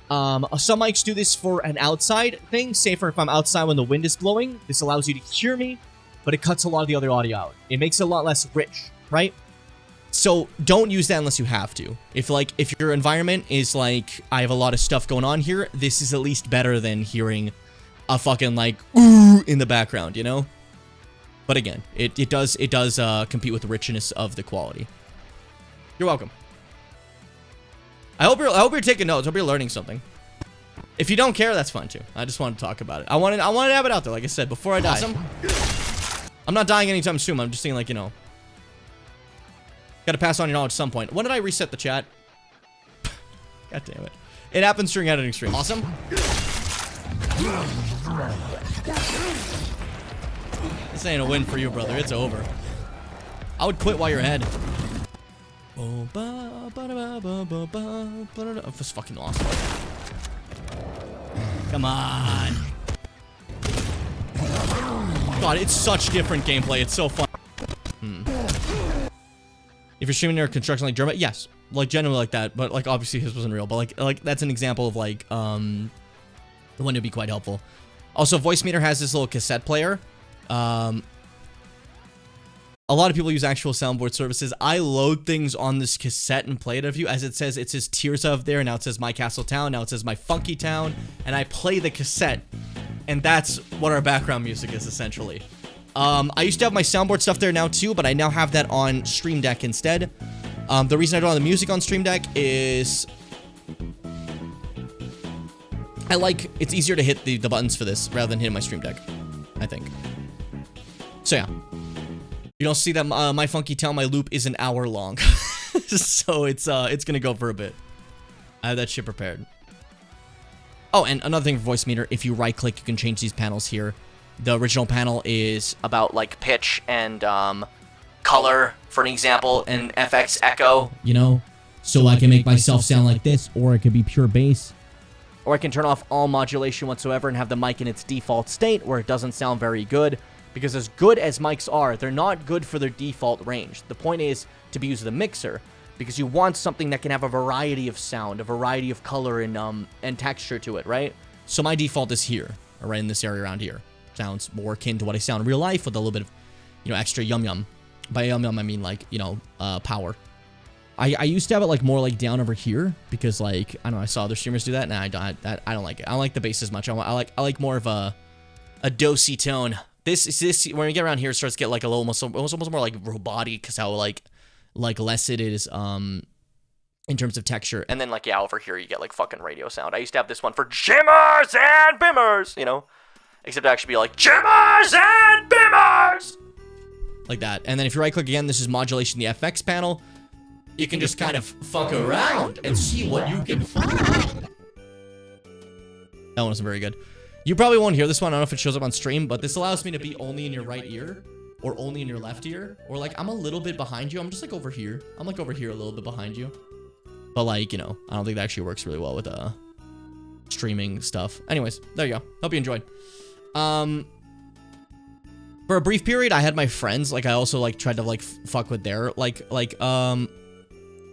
Some mics do this for an outside thing. Say for if I'm outside when the wind is blowing, this allows you to hear me, but it cuts a lot of the other audio out. It makes it a lot less rich, right? So don't use that unless you have to. If your environment is like, I have a lot of stuff going on here, this is at least better than hearing a fucking like ooh in the background, you know? But again, it does compete with the richness of the quality. You're welcome. I hope you're taking notes. I hope you're learning something. If you don't care, that's fine too. I just wanted to talk about it. I wanted to have it out there, like I said, before I die. Awesome. I'm not dying anytime soon. I'm just saying, like, you know, gotta pass on your knowledge at some point. When did I reset the chat? God damn it. It happens during editing stream. Awesome. This ain't a win for you, brother. It's over. I would quit while you're ahead. That's fucking awesome. Come on. God, it's such different gameplay. It's so fun. If you're streaming near a construction like German, yes, like generally like that, but like obviously his wasn't real, but like that's an example of like the one that would be quite helpful. Also, Voicemeeter has this little cassette player. A lot of people use actual soundboard services. I load things on this cassette and play it of you. As it says Tears of there. Now it says My Castle Town. Now it says My Funky Town. And I play the cassette. And that's what our background music is, essentially. I used to have my soundboard stuff there now, too. But I now have that on Stream Deck instead. The reason I don't have the music on Stream Deck is... it's easier to hit the buttons for this rather than hitting my Stream Deck, I think. So, yeah. You don't see that My Funky Town, my loop is an hour long. So it's gonna go for a bit. I have that shit prepared. Oh, and another thing for Voicemeeter, if you right click, you can change these panels here. The original panel is about like pitch and color, for an example, and FX echo, you know? So I can make myself sound like this, or it could be pure bass. Or I can turn off all modulation whatsoever and have the mic in its default state where it doesn't sound very good. Because as good as mics are, they're not good for their default range. The point is to be used with a mixer, because you want something that can have a variety of sound, a variety of color and texture to it, right? So my default is here, or right in this area around here. Sounds more akin to what I sound in real life with a little bit of, you know, extra yum-yum. By yum-yum, I mean like, you know, power. I used to have it like more like down over here because like, I don't know, I saw other streamers do that, and I don't like it. I don't like the bass as much. I like more of a dosey tone. This when we get around here, it starts to get like a little almost more like robotic, because how like less it is in terms of texture. And then like, yeah, over here you get like fucking radio sound. I used to have this one for jimmers and bimmers, you know, except it actually be like jimmers and bimmers, like that. And then if you right click again, this is modulation, the FX panel. You can just kind of fuck around and see what you can find. That one wasn't very good. You probably won't hear this one. I don't know if it shows up on stream, but this allows me to be only in your right ear or only in your left ear, or like I'm a little bit behind you. I'm just like over here. I'm like over here a little bit behind you. But like, you know, I don't think that actually works really well with streaming stuff. Anyways, there you go. Hope you enjoyed. For a brief period, I had my friends, like I also like tried to like fuck with their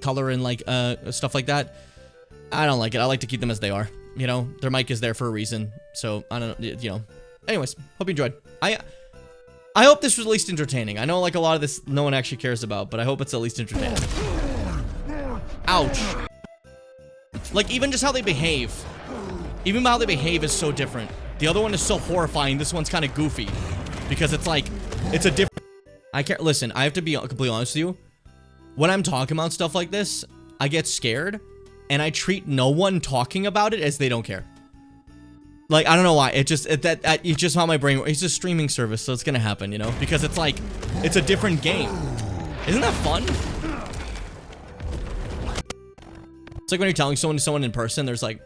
color and like stuff like that. I don't like it. I like to keep them as they are. You know, their mic is there for a reason. So, I don't know, you know. Anyways, hope you enjoyed. I hope this was at least entertaining. I know, like, a lot of this no one actually cares about, but I hope it's at least entertaining. Ouch. Like, even just how they behave. Even how they behave is so different. The other one is so horrifying. This one's kind of goofy. Because it's like, it's a different... I can't... Listen, I have to be completely honest with you. When I'm talking about stuff like this, I get scared. And I treat no one talking about it as they don't care. Like, I don't know why. It's just how my brain... It's a streaming service, so it's gonna happen, you know? Because it's like... It's a different game. Isn't that fun? It's like when you're telling someone in person, there's like...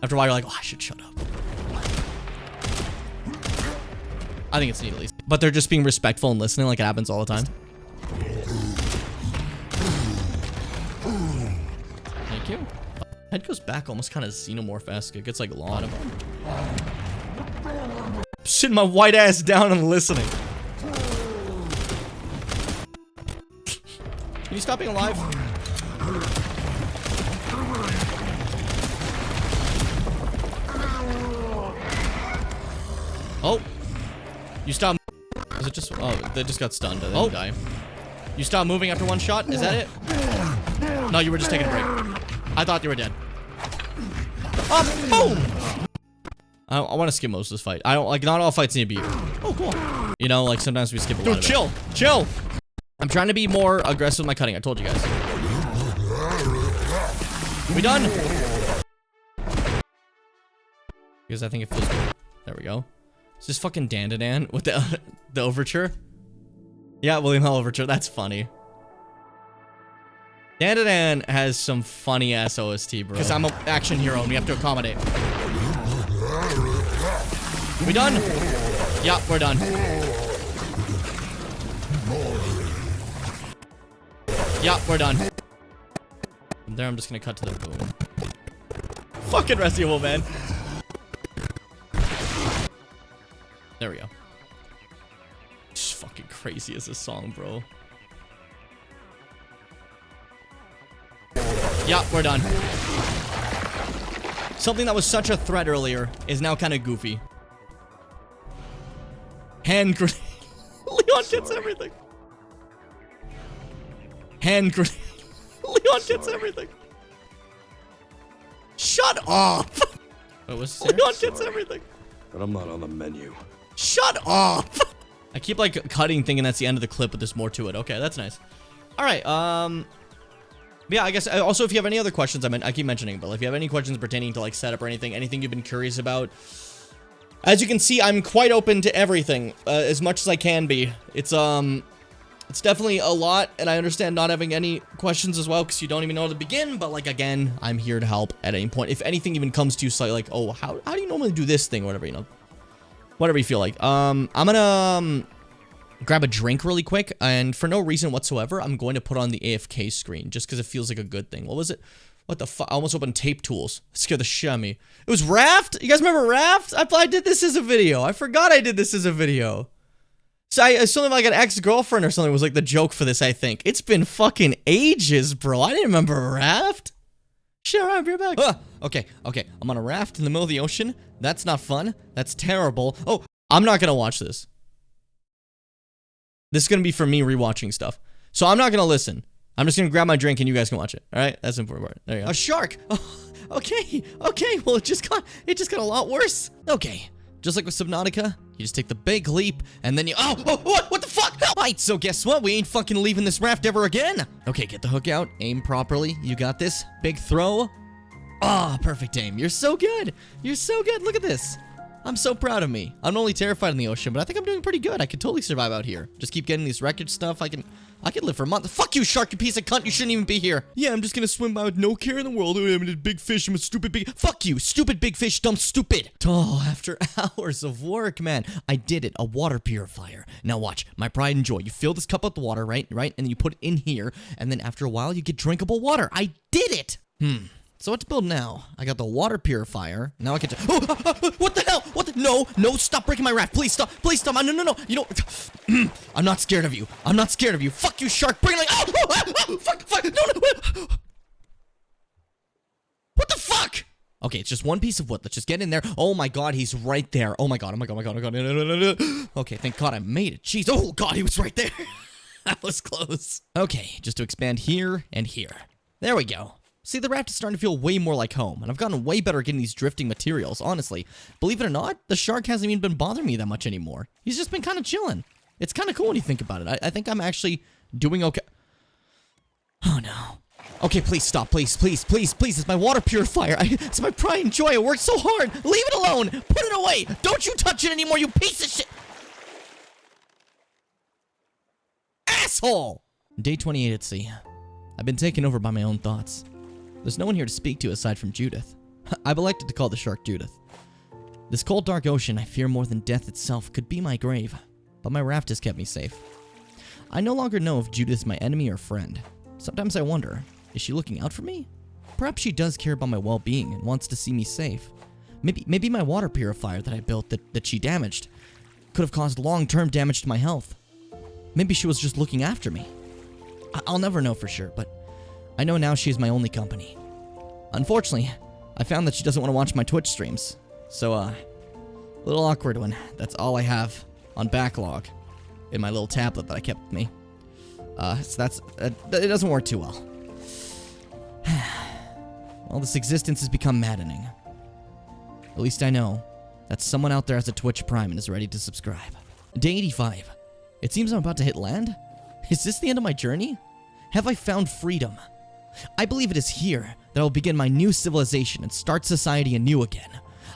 After a while, you're like, oh, I should shut up. I think it's neat, at least. But they're just being respectful and listening, like it happens all the time. Thank you. Head goes back almost kind of xenomorph-esque. It gets like lawn. Sitting my white ass down and listening. Can you stop being alive? Oh. You stop. Was it just... Oh, they just got stunned. They didn't die. You stopped moving after one shot? Is that it? No, you were just taking a break. I thought you were dead. Oh, boom! I want to skip most of this fight. I don't... Like, not all fights need to be... Oh, cool. You know, like, sometimes we skip a lot of it. Dude, chill! I'm trying to be more aggressive with my cutting. I told you guys. We done? Because I think it feels good. There we go. It's just fucking Dan with the overture. Yeah, William Hell overture. That's funny. Dan has some funny ass OST, bro. Because I'm an action hero and we have to accommodate. We done? Yeah, we're done. Yeah, we're done. From there, I'm just gonna cut to the boom. Fucking Resident Evil, man. There we go. It's fucking crazy as a song, bro. Yeah, we're done. Something that was such a threat earlier is now kind of goofy. Hand grenade. Leon gets everything. Hand grenade. Leon gets everything. Shut up. Wait, what's this? Leon gets everything. But I'm not on the menu. Shut up. I keep like cutting thinking that's the end of the clip, but there's more to it. Okay, that's nice. All right, yeah, I guess also if you have any other questions, I keep mentioning, but if you have any questions pertaining to like setup or anything you've been curious about, as you can see, I'm quite open to everything, as much as I can be. It's definitely a lot, and I understand not having any questions as well, because you don't even know where to begin, but like, again, I'm here to help at any point. If anything even comes to you, so like, oh, how do you normally do this thing, or whatever, you know, whatever you feel like. I'm gonna grab a drink really quick, and for no reason whatsoever, I'm going to put on the AFK screen, just because it feels like a good thing. What was it? What the fuck? I almost opened Tape Tools. It scared the shit out of me. It was Raft? You guys remember Raft? I did this as a video. I forgot I did this as a video. So something like an ex-girlfriend or something was like the joke for this, I think. It's been fucking ages, bro. I didn't remember Raft. Shit, alright, be right back. Okay. I'm on a raft in the middle of the ocean. That's not fun. That's terrible. Oh, I'm not gonna watch this. This is gonna be for me rewatching stuff. So I'm not gonna listen. I'm just gonna grab my drink and you guys can watch it. Alright? That's the important part. There you go. A shark! Oh, okay. Well, it just got a lot worse. Okay. Just like with Subnautica, you just take the big leap, and then you- Oh, what the fuck? Right, so guess what? We ain't fucking leaving this raft ever again. Okay, get the hook out, aim properly. You got this. Big throw. Ah, perfect aim. You're so good. You're so good. Look at this. I'm so proud of me. I'm only terrified in the ocean, but I think I'm doing pretty good. I could totally survive out here. Just keep getting these wreckage stuff. I could live for a month. Fuck you, shark, you piece of cunt. You shouldn't even be here. Yeah, I'm just gonna swim by with no care in the world. I'm a big fish. I'm a stupid big... Fuck you, stupid big fish, dumb stupid. Oh, after hours of work, man. I did it. A water purifier. Now watch. My pride and joy. You fill this cup with water, right? And then you put it in here. And then after a while, you get drinkable water. I did it. So what to build now? I got the water purifier. Now I can just... what the hell? What the... No, stop breaking my raft. Please stop. No. You know... I'm not scared of you. Fuck you, shark. Bring it like... Fuck. No. What the fuck? Okay, it's just one piece of wood. Let's just get in there. Oh my god, he's right there. Oh my god. No. Okay, thank god I made it. Jeez. Oh god, he was right there. That was close. Okay, just to expand here and here. There we go. See, the raft is starting to feel way more like home, and I've gotten way better at getting these drifting materials, honestly. Believe it or not, the shark hasn't even been bothering me that much anymore. He's just been kind of chilling. It's kind of cool when you think about it. I think I'm actually doing okay. Oh, no. Okay, please stop. Please. It's my water purifier. It's my pride and joy. I worked so hard. Leave it alone. Put it away. Don't you touch it anymore, you piece of shit. Asshole. Day 28 at sea. I've been taken over by my own thoughts. There's no one here to speak to aside from Judith. I've elected to call the shark Judith. This cold, dark ocean I fear more than death itself could be my grave, but my raft has kept me safe. I no longer know if Judith's my enemy or friend. Sometimes I wonder, is she looking out for me? Perhaps she does care about my well-being and wants to see me safe. Maybe my water purifier that I built that she damaged could have caused long-term damage to my health. Maybe she was just looking after me. I'll never know for sure, but I know now she is my only company. Unfortunately, I found that she doesn't want to watch my Twitch streams. So, a little awkward one. That's all I have on backlog. in my little tablet that I kept with me. So that's it doesn't work too well. Well, this existence has become maddening. At least I know that someone out there has a Twitch Prime and is ready to subscribe. Day 85. It seems I'm about to hit land. Is this the end of my journey? Have I found freedom? I believe it is here that I will begin my new civilization and start society anew again.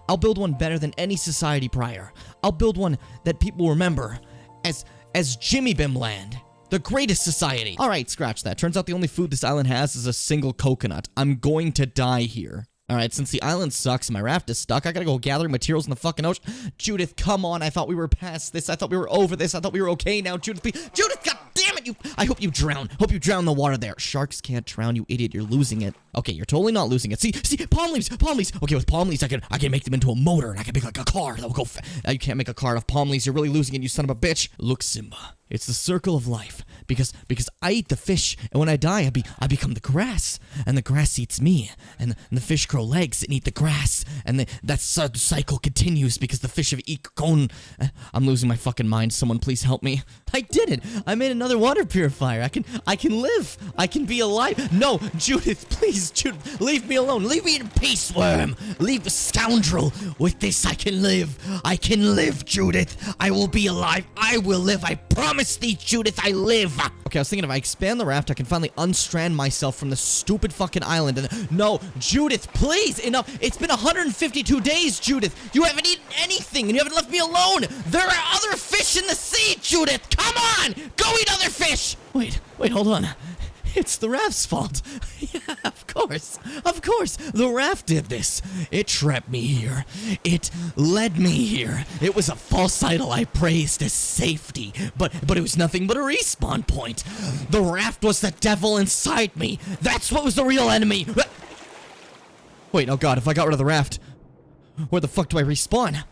I'll build one better than any society prior. I'll build one that people remember as Jimmy Bim Land, the greatest society. All right, scratch that. Turns out the only food this island has is a single coconut. I'm going to die here. All right, since the island sucks and my raft is stuck, I gotta go gather materials in the fucking ocean. Judith, come on. I thought we were past this. I thought we were over this. I thought we were okay now. Judith, please. Judith, god damn it, you. I hope you drown. Hope you drown in the water there. Sharks can't drown, you idiot. You're losing it. Okay, you're totally not losing it. See, palm leaves. Okay, with palm leaves, I can make them into a motor and I can make like a car that will go you can't make a car out of palm leaves. You're really losing it, you son of a bitch. Look, Simba. It's the circle of life because I eat the fish, and when I die, I become the grass, and the grass eats me, and the fish grow legs and eat the grass, and that cycle continues because the fish have grown. I'm losing my fucking mind. Someone please help me. I did it. I made another water purifier. I can live. I can be alive. No, Judith, please, Judith, leave me alone. Leave me in peace, worm. Leave the scoundrel. With this, I can live. I can live, Judith. I will be alive. I will live. I promise thee, Judith, I live. Okay, I was thinking if I expand the raft, I can finally unstrand myself from the stupid fucking island. And no, Judith, please, enough. It's been 152 days, Judith. You haven't eaten anything, and you haven't left me alone. There are other fish in the sea, Judith. Come on, go eat other fish. Wait, hold on. It's the raft's fault. Yeah, of course. The raft did this. It trapped me here. It led me here. It was a false idol I praised as safety, but it was nothing but a respawn point. The raft was the devil inside me. That's what was the real enemy. Wait, oh god, if I got rid of the raft, where the fuck do I respawn?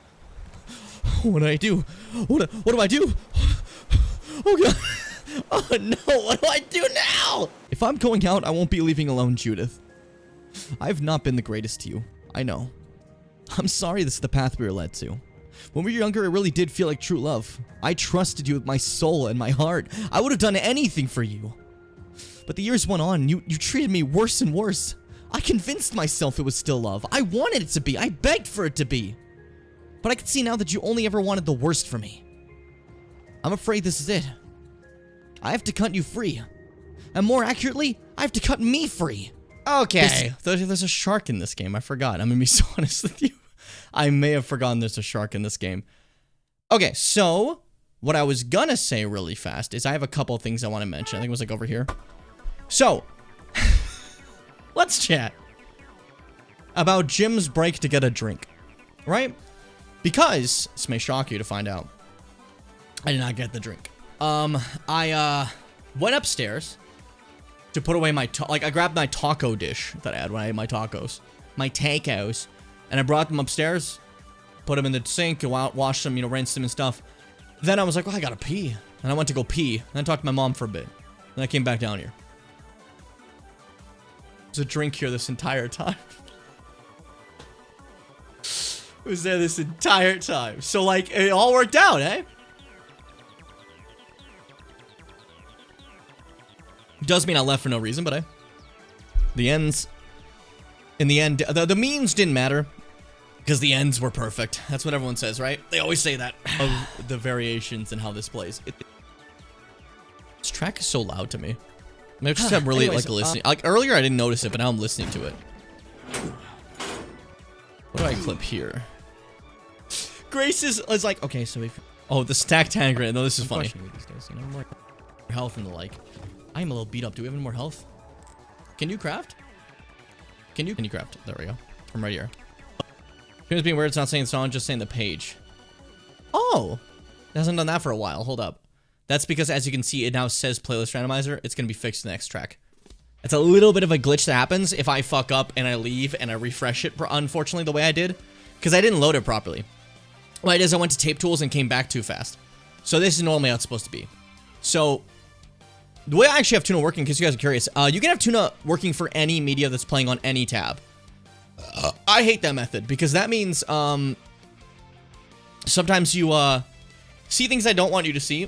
What do I do? What do I do? Oh god. Oh no, what do I do now? If I'm going out, I won't be leaving alone, Judith. I've not been the greatest to you. I know. I'm sorry this is the path we were led to. When we were younger, it really did feel like true love. I trusted you with my soul and my heart. I would have done anything for you. But the years went on, and you treated me worse and worse. I convinced myself it was still love. I wanted it to be. I begged for it to be. But I can see now that you only ever wanted the worst for me. I'm afraid this is it. I have to cut you free. And more accurately, I have to cut me free. Okay. There's a shark in this game. I forgot. I'm gonna be so honest with you. I may have forgotten there's a shark in this game. Okay, so what I was gonna say really fast is I have a couple of things I want to mention. I think it was like over here. So, let's chat about Jim's break to get a drink, right? Because, this may shock you to find out, I did not get the drink. I went upstairs to put away my, I grabbed my taco dish that I had when I ate my tacos, and I brought them upstairs, put them in the sink, washed them, rinsed them and stuff. Then I was like, well, I gotta pee. And I went to go pee, and I talked to my mom for a bit. Then I came back down here. There's a drink here this entire time. It was there this entire time. So, like, it all worked out, eh? Does mean I left for no reason, but the ends, in the end, the means didn't matter because the ends were perfect. That's what everyone says, right? They always say that of the variations and how this plays. This track is so loud to me. Maybe just I'm really like listening. Like earlier, I didn't notice it, but now I'm listening to it. What do I clip here? Grace is like, okay, so if the stacked hand grenade. No, this is funny. These days, more health and the like. I am a little beat up. Do we have any more health? Can you craft? Can you craft? There we go. From right here. It's being weird. It's not saying the song, just saying the page. Oh, it hasn't done that for a while. Hold up. That's because, as you can see, it now says playlist randomizer. It's gonna be fixed in the next track. It's a little bit of a glitch that happens if I fuck up and I leave and I refresh it. Unfortunately, the way I did, because I didn't load it properly. What it is, I went to tape tools and came back too fast. So this is normally how it's supposed to be. So the way I actually have Tuna working, because you guys are curious, you can have Tuna working for any media that's playing on any tab. I hate that method, because that means, sometimes you, see things I don't want you to see,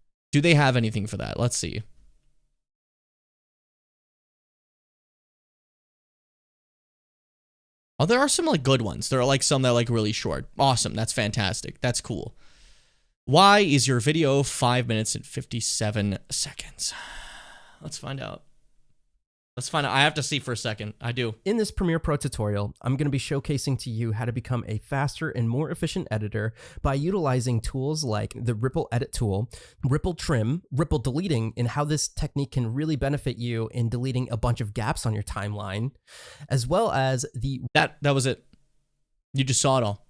Do they have anything for that? Let's see. Oh, there are some like good ones. There are like some that are like really short. Awesome. That's fantastic. That's cool. Why is your video 5 minutes and 57 seconds? Let's find out. Let's find out. I have to see for a second. I do. In this Premiere Pro tutorial, I'm going to be showcasing to you how to become a faster and more efficient editor by utilizing tools like the Ripple Edit tool, Ripple Trim, Ripple Deleting, and how this technique can really benefit you in deleting a bunch of gaps on your timeline, as well as the... That was it. You just saw it all.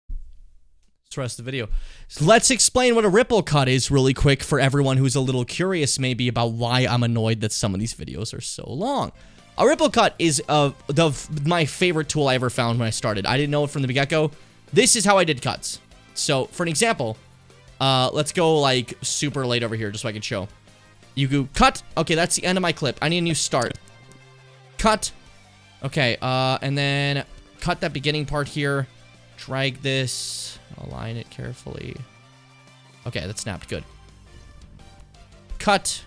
That's the rest of the video. So let's explain what a ripple cut is really quick for everyone who's a little curious maybe about why I'm annoyed that some of these videos are so long. A ripple cut is my favorite tool I ever found when I started. I didn't know it from the get-go. This is how I did cuts. So for an example, let's go like super late over here just so I can show. You go cut. Okay, that's the end of my clip. I need a new start. Cut. Okay, and then cut that beginning part here. Drag this. Align it carefully. Okay, that snapped. Good. Cut.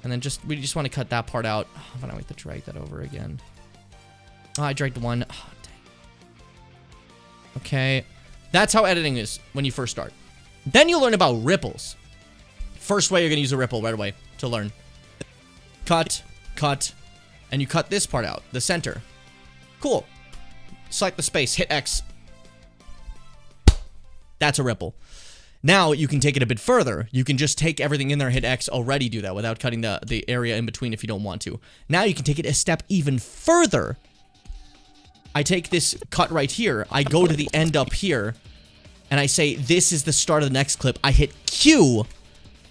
And then we just want to cut that part out. Oh, but I have to drag that over again. Oh, I dragged one. Oh, dang. Okay. That's how editing is when you first start. Then you learn about ripples. First way you're going to use a ripple right away to learn. Cut. Cut. And you cut this part out. The center. Cool. Select the space. Hit X. That's a ripple. Now you can take it a bit further. You can just take everything in there, hit X, already do that without cutting the area in between if you don't want to. Now you can take it a step even further. I take this cut right here. I go to the end up here. And I say, this is the start of the next clip. I hit Q.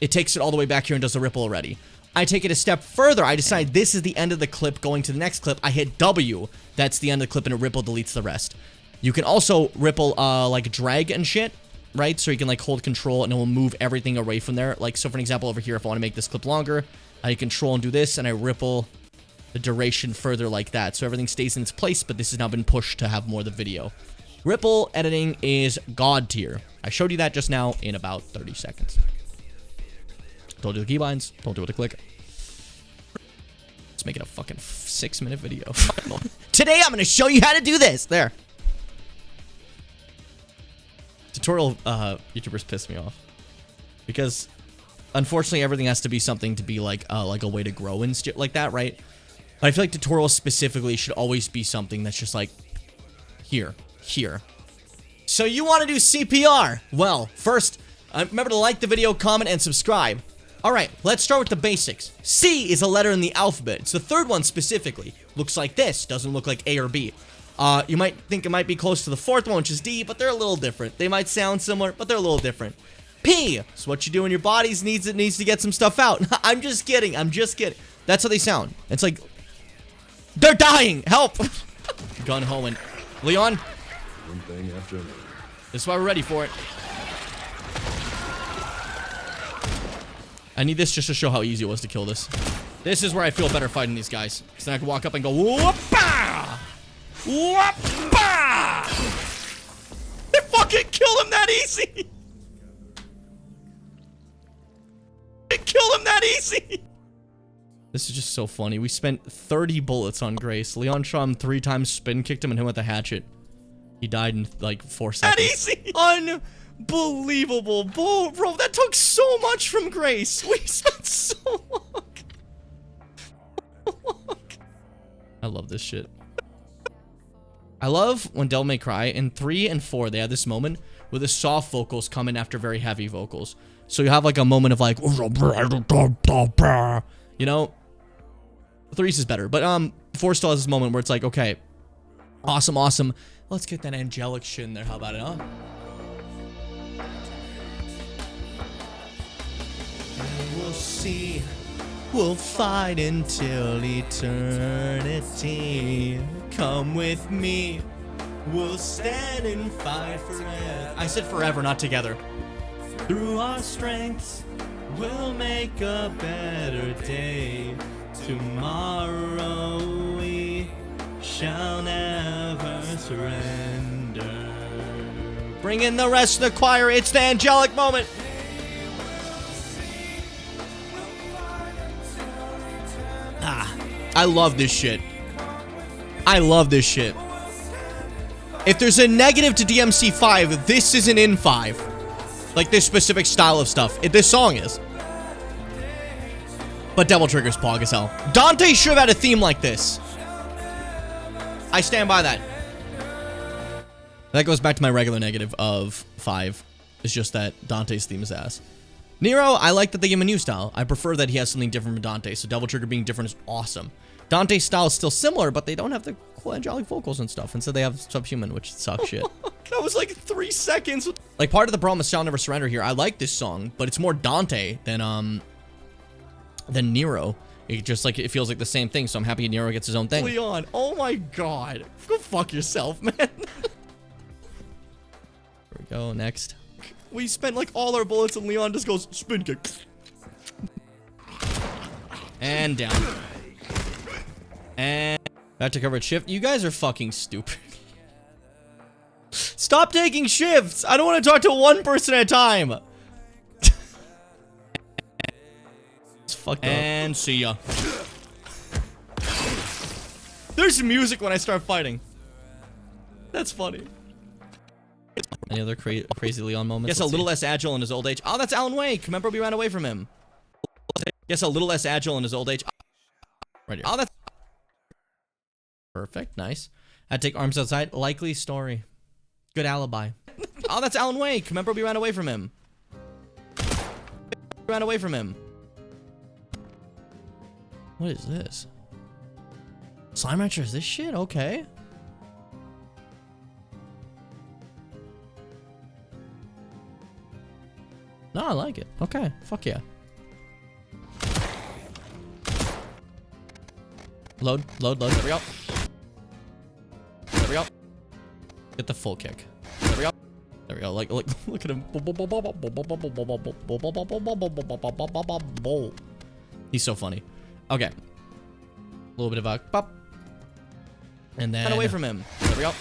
It takes it all the way back here and does the ripple already. I take it a step further. I decide this is the end of the clip going to the next clip. I hit W. That's the end of the clip and a ripple deletes the rest. You can also ripple, like, drag and shit, right? So you can, like, hold control and it will move everything away from there. Like, so for an example over here, if I want to make this clip longer, I control and do this, and I ripple the duration further like that. So everything stays in its place, but this has now been pushed to have more of the video. Ripple editing is God tier. I showed you that just now in about 30 seconds. Told you the keybinds. Told you what to click. Let's make it a fucking 6-minute video. Today I'm going to show you how to do this. There. Tutorial YouTubers piss me off because unfortunately everything has to be something to be like a way to grow and shit like that, right? But I feel like tutorials specifically should always be something that's just like here. So you want to do CPR? Well, first, remember to like the video, comment, and subscribe. Alright, let's start with the basics. C is a letter in the alphabet. It's the third one specifically. Looks like this. Doesn't look like A or B. You might think it might be close to the fourth one, which is D, but they're a little different. They might sound similar, but they're a little different. P is what you do in your bodies needs to get some stuff out. I'm just kidding. That's how they sound. It's like, they're dying. Help. Gun ho and Leon. One thing after another. This is why we're ready for it. I need this just to show how easy it was to kill this. This is where I feel better fighting these guys. So then I can walk up and go, whoop-ah! Whoop-ah! They fucking killed him that easy! They killed him that easy! This is just so funny. We spent 30 bullets on Grace. Leon shot him 3 times, spin kicked him, and hit him with a hatchet. He died in like 4 seconds. That easy! Unbelievable. Bro, that took so much from Grace. We spent so long. I love this shit. I love when Devil May Cry in 3 and 4, they had this moment where the soft vocals come in after very heavy vocals. So you have like a moment of like, you know, 3's is better, but 4 still has this moment where it's like, okay, awesome. Let's get that angelic shit in there. How about it, huh? We'll see. We'll fight until eternity. Come with me. We'll stand and fight forever. I said forever, not together. Through our strengths, we'll make a better day. Tomorrow we shall never surrender. Bring in the rest of the choir. It's the angelic moment. I love this shit. I love this shit. If there's a negative to DMC5, this isn't in 5. Like this specific style of stuff. This song is. But Devil Trigger's pog as hell. Dante should have had a theme like this. I stand by that. That goes back to my regular negative of 5. It's just that Dante's theme is ass. Nero, I like that they give him a new style. I prefer that he has something different from Dante, so Devil Trigger being different is awesome. Dante's style is still similar, but they don't have the cool angelic vocals and stuff. Instead, they have Subhuman, which sucks shit. That was like 3 seconds. Like, part of the problem with Shall Never Surrender here, I like this song, but it's more Dante than Nero. It just, like, it feels like the same thing, so I'm happy Nero gets his own thing. Leon, oh my god. Go fuck yourself, man. Here we go, next. We spent, like, all our bullets, and Leon just goes, spin kick. And down. And back to coverage shift. You guys are fucking stupid. Stop taking shifts. I don't want to talk to one person at a time. It's fucked up. And see ya. There's music when I start fighting. That's funny. Any other crazy Leon moments? Guess a little less agile in his old age. Oh, that's Alan Wake. Remember we ran away from him. Guess a little less agile in his old age. Right here. Oh, that's perfect. Nice. Had to take arms outside. Likely story. Good alibi. Oh, that's Alan Wake. Remember we ran away from him. We ran away from him. What is this? Slime Rancher is this shit? Okay. No, I like it. Okay. Fuck yeah. Load. There we go. There we go. Get the full kick. There we go. There we go. Like look at him. He's so funny. Okay. A little bit of a pop. And then... Get away from him. There we go.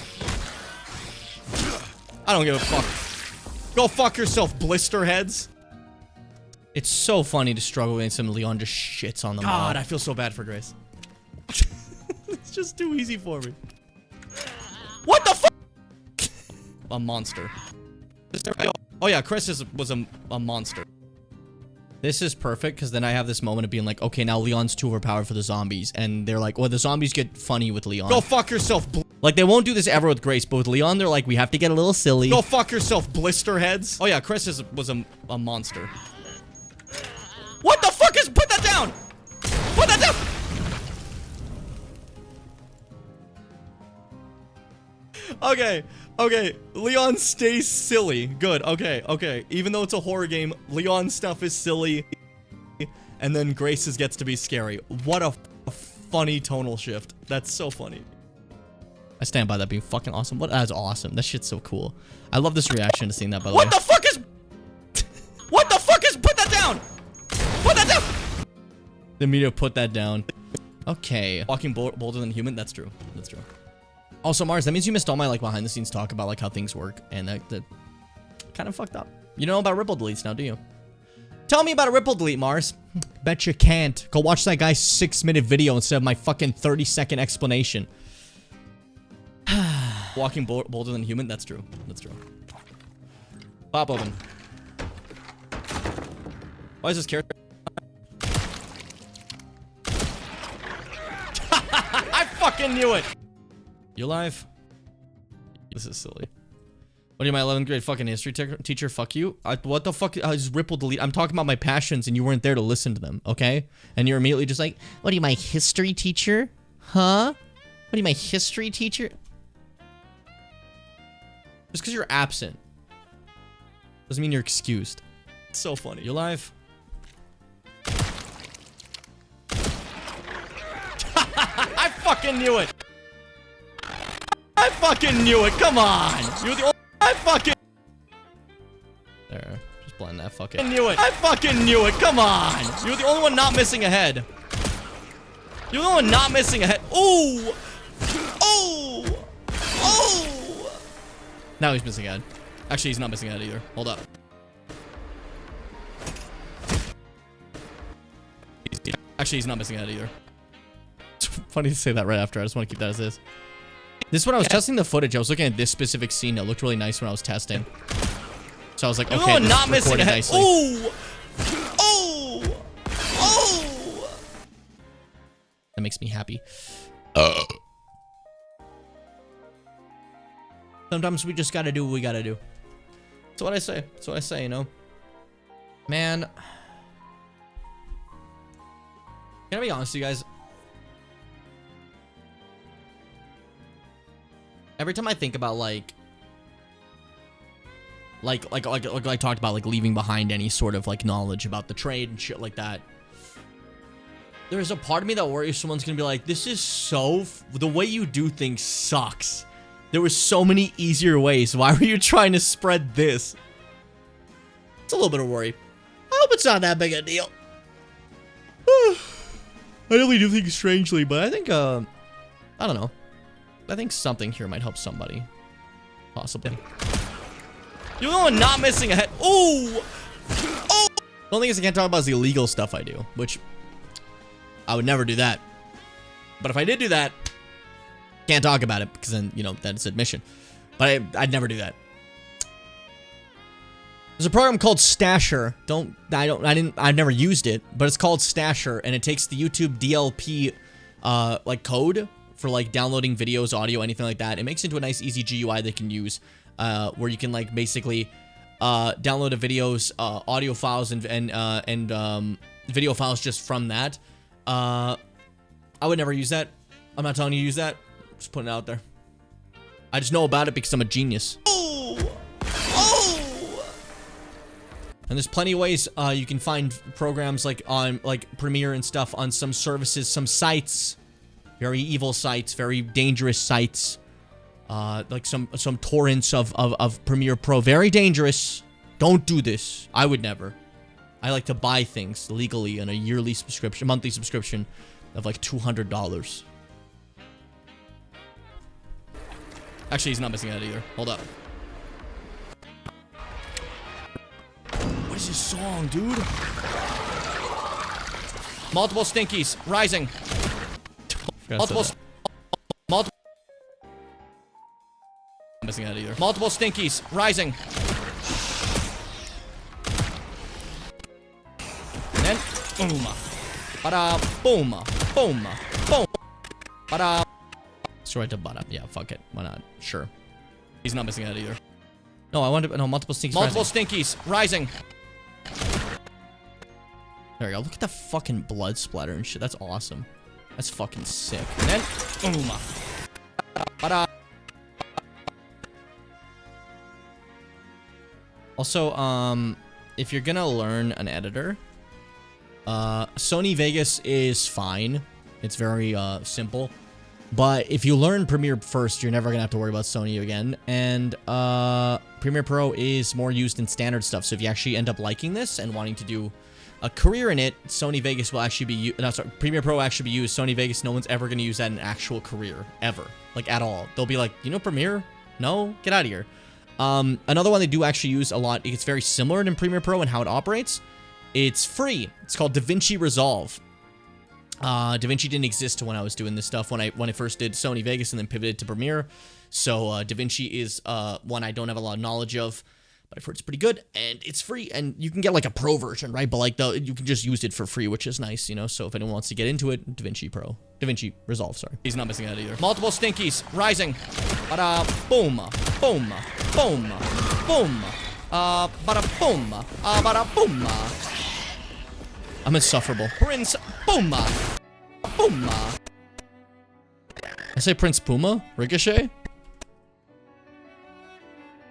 I don't give a fuck. Go fuck yourself, blister heads. It's so funny to struggle against him. Leon just shits on them. God, I feel so bad for Grace. It's just too easy for me. What the fuck? A monster. Oh yeah, Chris was a monster. This is perfect because then I have this moment of being like, okay, now Leon's too overpowered for the zombies. And they're like, well, the zombies get funny with Leon. Go fuck yourself. Like, they won't do this ever with Grace, but with Leon, they're like, we have to get a little silly. Go fuck yourself, blister heads. Oh yeah, Chris was a monster. What the fuck is... Put that down! Put that down! Okay. Leon stays silly. Good. Okay. Even though it's a horror game, Leon stuff is silly. And then Grace's gets to be scary. What a funny tonal shift. That's so funny. I stand by that being fucking awesome. That's awesome. That shit's so cool. I love this reaction to seeing that, by the way. What the fuck is... What the fuck is... Put that down! Put that down! The media put that down. Okay. Walking bolder than human? That's true. That's true. Also, Mars, that means you missed all my, like, behind-the-scenes talk about, like, how things work. And that kind of fucked up. You know about ripple deletes now, do you? Tell me about a ripple delete, Mars. Bet you can't. Go watch that guy's 6-minute video instead of my fucking 30-second explanation. Walking bolder than human? That's true. That's true. Pop open. Why is this character? I fucking knew it! You alive? This is silly. What are you, my 11th grade fucking history teacher? Fuck you. What the fuck is ripple delete? I'm talking about my passions and you weren't there to listen to them, okay? And you're immediately just like, what are you, my history teacher? Huh? What are you, my history teacher? Just because you're absent doesn't mean you're excused. It's so funny. You alive? I fucking knew it. I fucking knew it. Come on. You're the only... I fucking... There. Just blend that fucking... I knew it. I fucking knew it. Come on. You're the only one not missing a head. You're the only one not missing a head. Ooh. Oh. Oh. Now he's missing a head. Actually, he's not missing a head either. Hold up. Actually, he's not missing a head either. Funny to say that right after. I just want to keep that as is. This is when I was testing the footage. I was looking at this specific scene. It looked really nice when I was testing. So I was like, okay, this not is missing recorded a head. nicely. Oh! Oh! Oh! That makes me happy. Sometimes we just gotta do what we gotta do. That's what I say. That's what I say, you know? Man. Can I be honest with you guys? Every time I think about like I talked about, like leaving behind any sort of like knowledge about the trade and shit like that, there's a part of me that worries someone's gonna be like, this is so, the way you do things sucks. There were so many easier ways. Why were you trying to spread this? It's a little bit of worry. I hope it's not that big a deal. I only do things strangely, but I think, I don't know. I think something here might help somebody. Possibly. You're the one not missing a head. Oh! Oh! The only thing I can't talk about is the illegal stuff I do, which I would never do that. But if I did do that, can't talk about it because then, you know, that's admission. But I'd never do that. There's a program called Stasher. I've never used it, but it's called Stasher, and it takes the YouTube DLP like code for like downloading videos, audio, anything like that. It makes it into a nice easy GUI they can use, where you can like basically download the videos, audio files and video files just from that. I would never use that. I'm not telling you to use that. Just putting it out there. I just know about it because I'm a genius. Oh! Oh! And there's plenty of ways you can find programs like on like Premiere and stuff on some services, some sites, very evil sites, very dangerous sites, like some torrents of Premiere Pro, very dangerous. Don't do this. I would never. I like to buy things legally on a yearly subscription, monthly subscription of like $200. Actually, he's not missing out either. Hold up. What is this song, dude? Multiple stinkies rising. Multiple. I'm missing out either. Multiple stinkies rising. And then boom. Bada boom. Boom. Boom. Bada. It's right to bada. Yeah, fuck it. Why not? Sure. He's not missing out either. No, I want to. No, multiple stinkies. Multiple stinkies rising. There we go. Look at the fucking blood splatter and shit. That's awesome. That's fucking sick. And then boom. Bada. Also, if you're gonna learn an editor, Sony Vegas is fine. It's very simple. But if you learn Premiere first, you're never gonna have to worry about Sony again. And Premiere Pro is more used in standard stuff. So if you actually end up liking this and wanting to do a career in it, Sony Vegas will actually be Premiere Pro will actually be used. Sony Vegas, no one's ever gonna use that in an actual career ever, like at all. They'll be like, you know, Premiere? No, get out of here. Another one they do actually use a lot. It's very similar to Premiere Pro and how it operates. It's free. It's called DaVinci Resolve. DaVinci didn't exist when I was doing this stuff when I first did Sony Vegas and then pivoted to Premiere. So DaVinci is one I don't have a lot of knowledge of, but I've heard it's pretty good and it's free and you can get like a pro version, right? But like you can just use it for free, which is nice, you know. So if anyone wants to get into it, DaVinci Resolve, sorry. He's not missing out either. Multiple stinkies rising. Bada boom, boom, boom, boom. Bada boom, bada boom. I'm insufferable. Prince Puma. Puma. I say Prince Puma? Ricochet?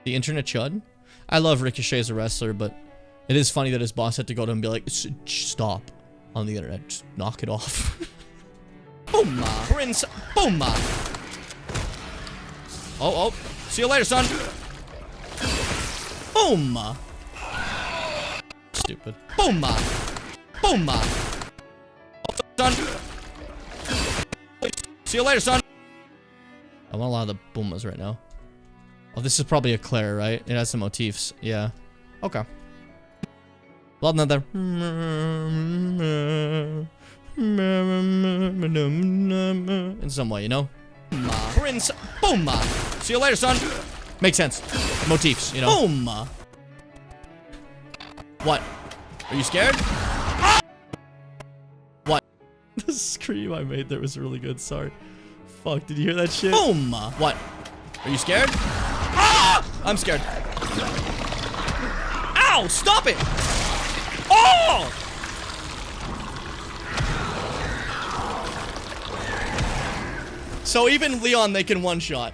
The internet chud? I love Ricochet as a wrestler, but it is funny that his boss had to go to him and be like, stop on the internet. Just knock it off. Puma. Prince Puma. Oh. See you later, son. Puma. Stupid. Puma. Puma. Son. See you later, son. I want a lot of the Pumas right now. Oh, this is probably a Claire, right? It has some motifs. Yeah. Okay. Love another. in some way, you know? Prince, boom. See you later, son. Makes sense. Motifs, you know? Boom. What? Are you scared? What? The scream I made there was really good. Sorry. Fuck, did you hear that shit? Boom. What? Are you scared? I'm scared. Ow! Stop it! Oh! So even Leon, they can one-shot.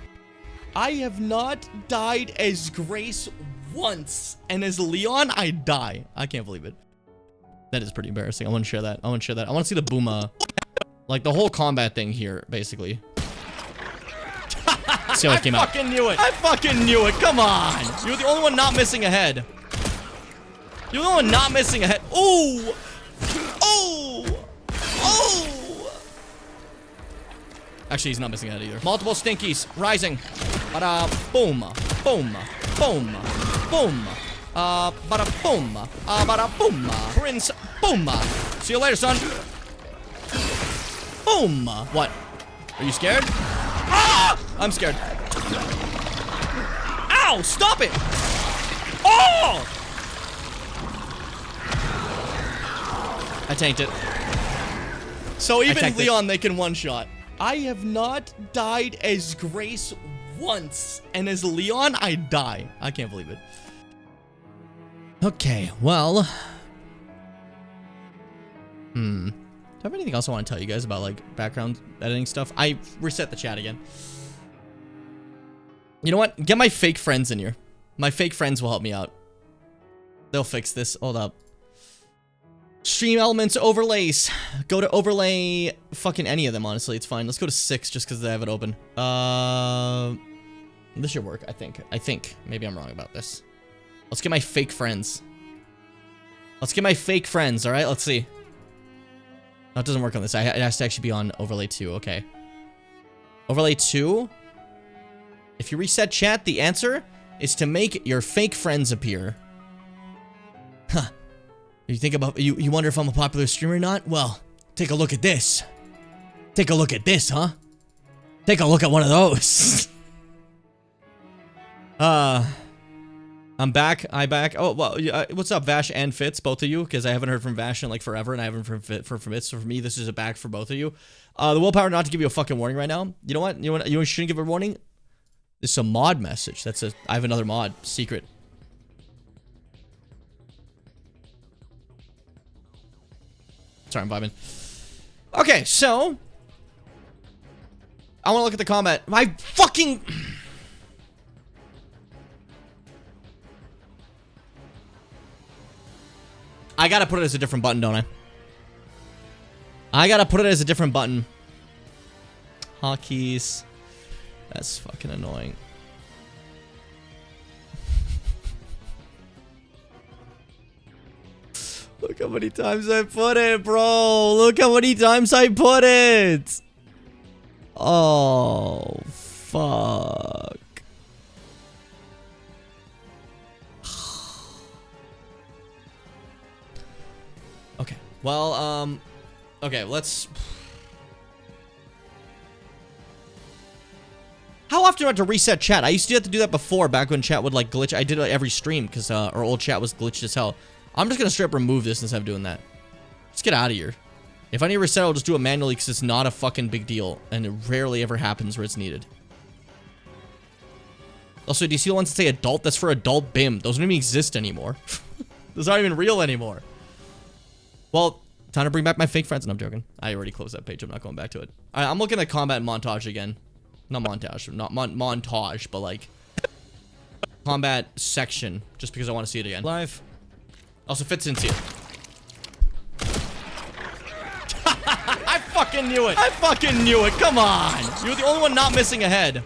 I have not died as Grace once, and as Leon, I die. I can't believe it. That is pretty embarrassing. I want to share that. I want to share that. I want to see the Booma. Like, the whole combat thing here, basically. See how it came out. I fucking knew it. I fucking knew it. Come on. You're the only one not missing a head. You're the only one not missing a head. Ooh. Oh. Oh. Actually, he's not missing a head either. Multiple stinkies. Rising. Bada boom. Boom. Boom. Boom. Bada boom. Bada boom. Prince. Boom. See you later, son. Boom. What? Are you scared? Ah! I'm scared. Ow! Stop it! Oh! I tanked it. So even Leon, they can one-shot. I have not died as Grace once, and as Leon, I die. I can't believe it. Okay, well. Do I have anything else I want to tell you guys about, like, background editing stuff? I reset the chat again. You know what? Get my fake friends in here. My fake friends will help me out. They'll fix this. Hold up. Stream elements overlays. Go to overlay fucking any of them, honestly. It's fine. Let's go to 6 just because I have it open. This should work, I think. Maybe I'm wrong about this. Let's get my fake friends. Let's get my fake friends, alright? Let's see. No, it doesn't work on this. It has to actually be on overlay 2. Okay. Overlay 2. If you reset chat, the answer is to make your fake friends appear. Huh. You think about you wonder if I'm a popular streamer or not? Well, take a look at this. Take a look at this, huh? Take a look at one of those. I'm back. Oh, well, what's up, Vash and Fitz, both of you? Because I haven't heard from Vash in like forever, and I haven't heard from Fitz. So for me, this is a back for both of you. The willpower not to give you a fucking warning right now. You know what? You shouldn't give a warning. This is a mod message. I have another mod secret. Sorry, I'm vibing. Okay, so I want to look at the combat. My fucking. I gotta put it as a different button, don't I? I gotta put it as a different button. Hotkeys. That's fucking annoying. Look how many times I put it, bro. Look how many times I put it. Oh, fuck. Okay. Well, okay, let's... How often do I have to reset chat? I used to have to do that before, back when chat would, like, glitch. I did it every stream, because our old chat was glitched as hell. I'm just gonna straight up remove this instead of doing that. Just get out of here. If I need to reset, I'll just do it manually, because it's not a fucking big deal, and it rarely ever happens where it's needed. Also, do you see the ones that say adult? That's for adult BIM. Those don't even exist anymore. Those aren't even real anymore. Well, time to bring back my fake friends. And I'm joking. I already closed that page. I'm not going back to it. All right, I'm looking at combat montage again. Not montage. Not montage, but like combat section. Just because I want to see it again. Live. Also, Fitz didn't see it. I fucking knew it. I fucking knew it. Come on. You're the only one not missing a head.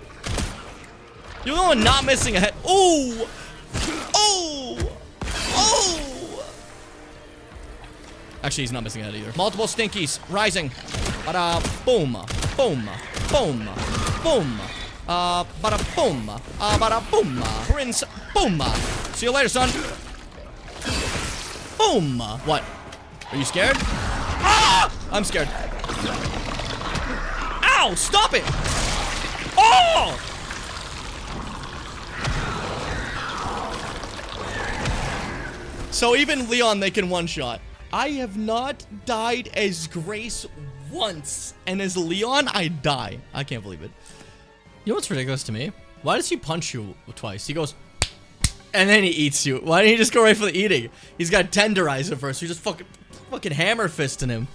You're the only one not missing a head. Ooh. Oh. Oh. Actually, he's not missing a head either. Multiple stinkies. Rising. Bada boom. Boom. Boom. Boom. Bada boom. Bada boom. Prince. Boom. See you later, son. Boom. What? Are you scared? Ah! I'm scared. Ow! Stop it! Oh! So even Leon, they can one-shot. I have not died as Grace once, and as Leon, I die. I can't believe it. You know what's ridiculous to me? Why does he punch you twice? He goes, and then he eats you. Why didn't he just go right for the eating? He's got tenderizer first. So you just fucking hammer fisting him.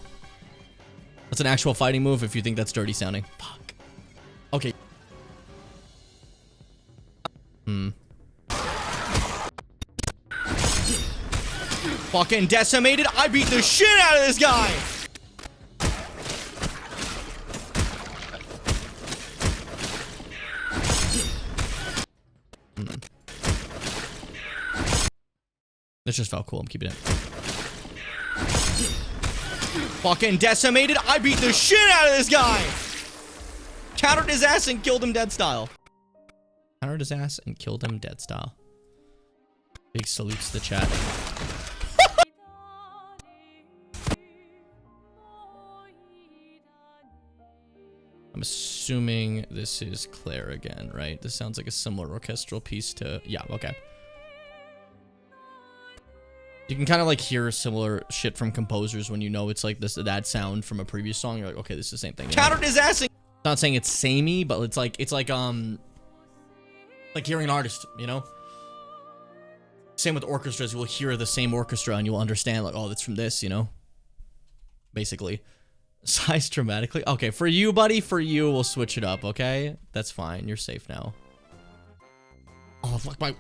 That's an actual fighting move if you think that's dirty sounding. Fuck. Okay. Fucking decimated. I beat the shit out of this guy. This just felt cool. I'm keeping it. Fucking decimated. I beat the shit out of this guy. Countered his ass and killed him dead style. Countered his ass and killed him dead style. Big salutes to the chat. I'm assuming this is Claire again, right? This sounds like a similar orchestral piece to... Yeah, okay. You can kind of like hear similar shit from composers when you know it's like that sound from a previous song. You're like, okay, this is the same thing. Countered his ass. Not saying it's samey, but it's like hearing an artist, you know? Same with orchestras. You will hear the same orchestra and you'll understand like, oh, that's from this, you know? Basically. Size dramatically. Okay, for you, buddy, for you, we'll switch it up, okay? That's fine. You're safe now. Oh, fuck my...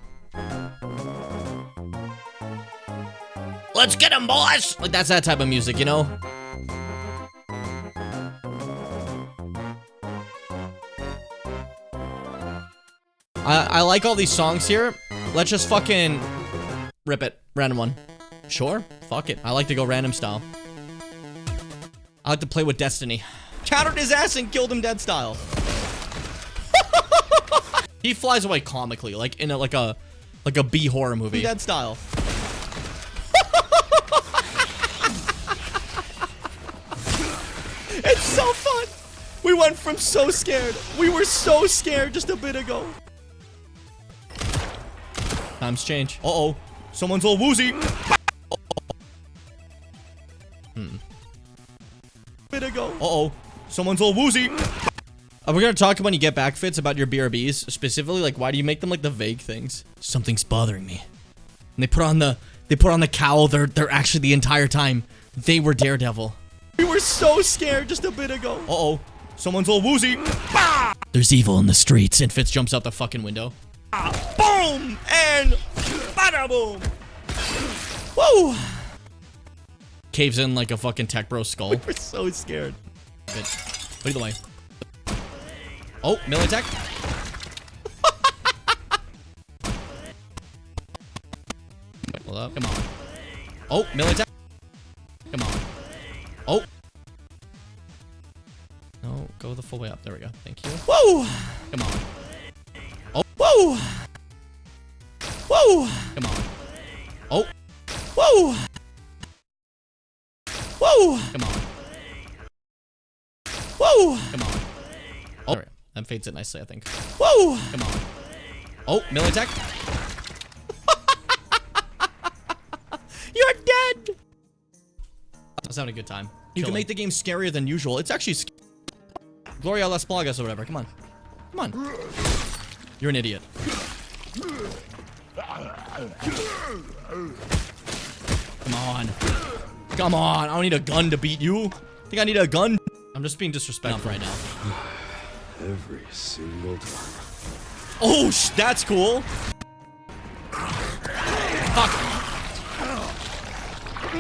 Let's get him, boys! Like, that's that type of music, you know? I like all these songs here. Let's just fucking rip it. Random one. Sure. Fuck it. I like to go random style. I like to play with destiny. Countered his ass and killed him dead style. He flies away comically, like in a B horror movie. Dead style. It's so fun. We went from so scared. We were so scared just a bit ago. Times change. Uh-oh. Someone's all woozy. Bit ago. Uh-oh. Someone's all woozy. We're gonna talk when you get back, Fitz, about your BRBs. Specifically, like, why do you make them like the vague things? Something's bothering me. And they put on the cowl. They're actually the entire time they were Daredevil. We were so scared just a bit ago. Uh-oh. Someone's all woozy. There's evil in the streets. And Fitz jumps out the fucking window. Boom! And bada boom! Woo! Caves in like a fucking tech bro skull. We were so scared. Good. But either way. Oh, melee attack. Hold up. Come on. Oh, melee attack. Come on. Oh. No, go the full way up. There we go. Thank you. Woo! Come on. Oh. Woo! Woo! Come on. Oh. Woo! Woo! Come on. Woo! Come on. Oh, there we go. That fades it nicely, I think. Woo! Come on. Oh, melee attack. You're dead! That's having a good time. You can make the game scarier than usual. It's actually Gloria Las Plagas or whatever. Come on. Come on. You're an idiot. Come on. Come on. I don't need a gun to beat you. Think I need a gun? I'm just being disrespectful right now. Every single time. Oh, that's cool. Fuck.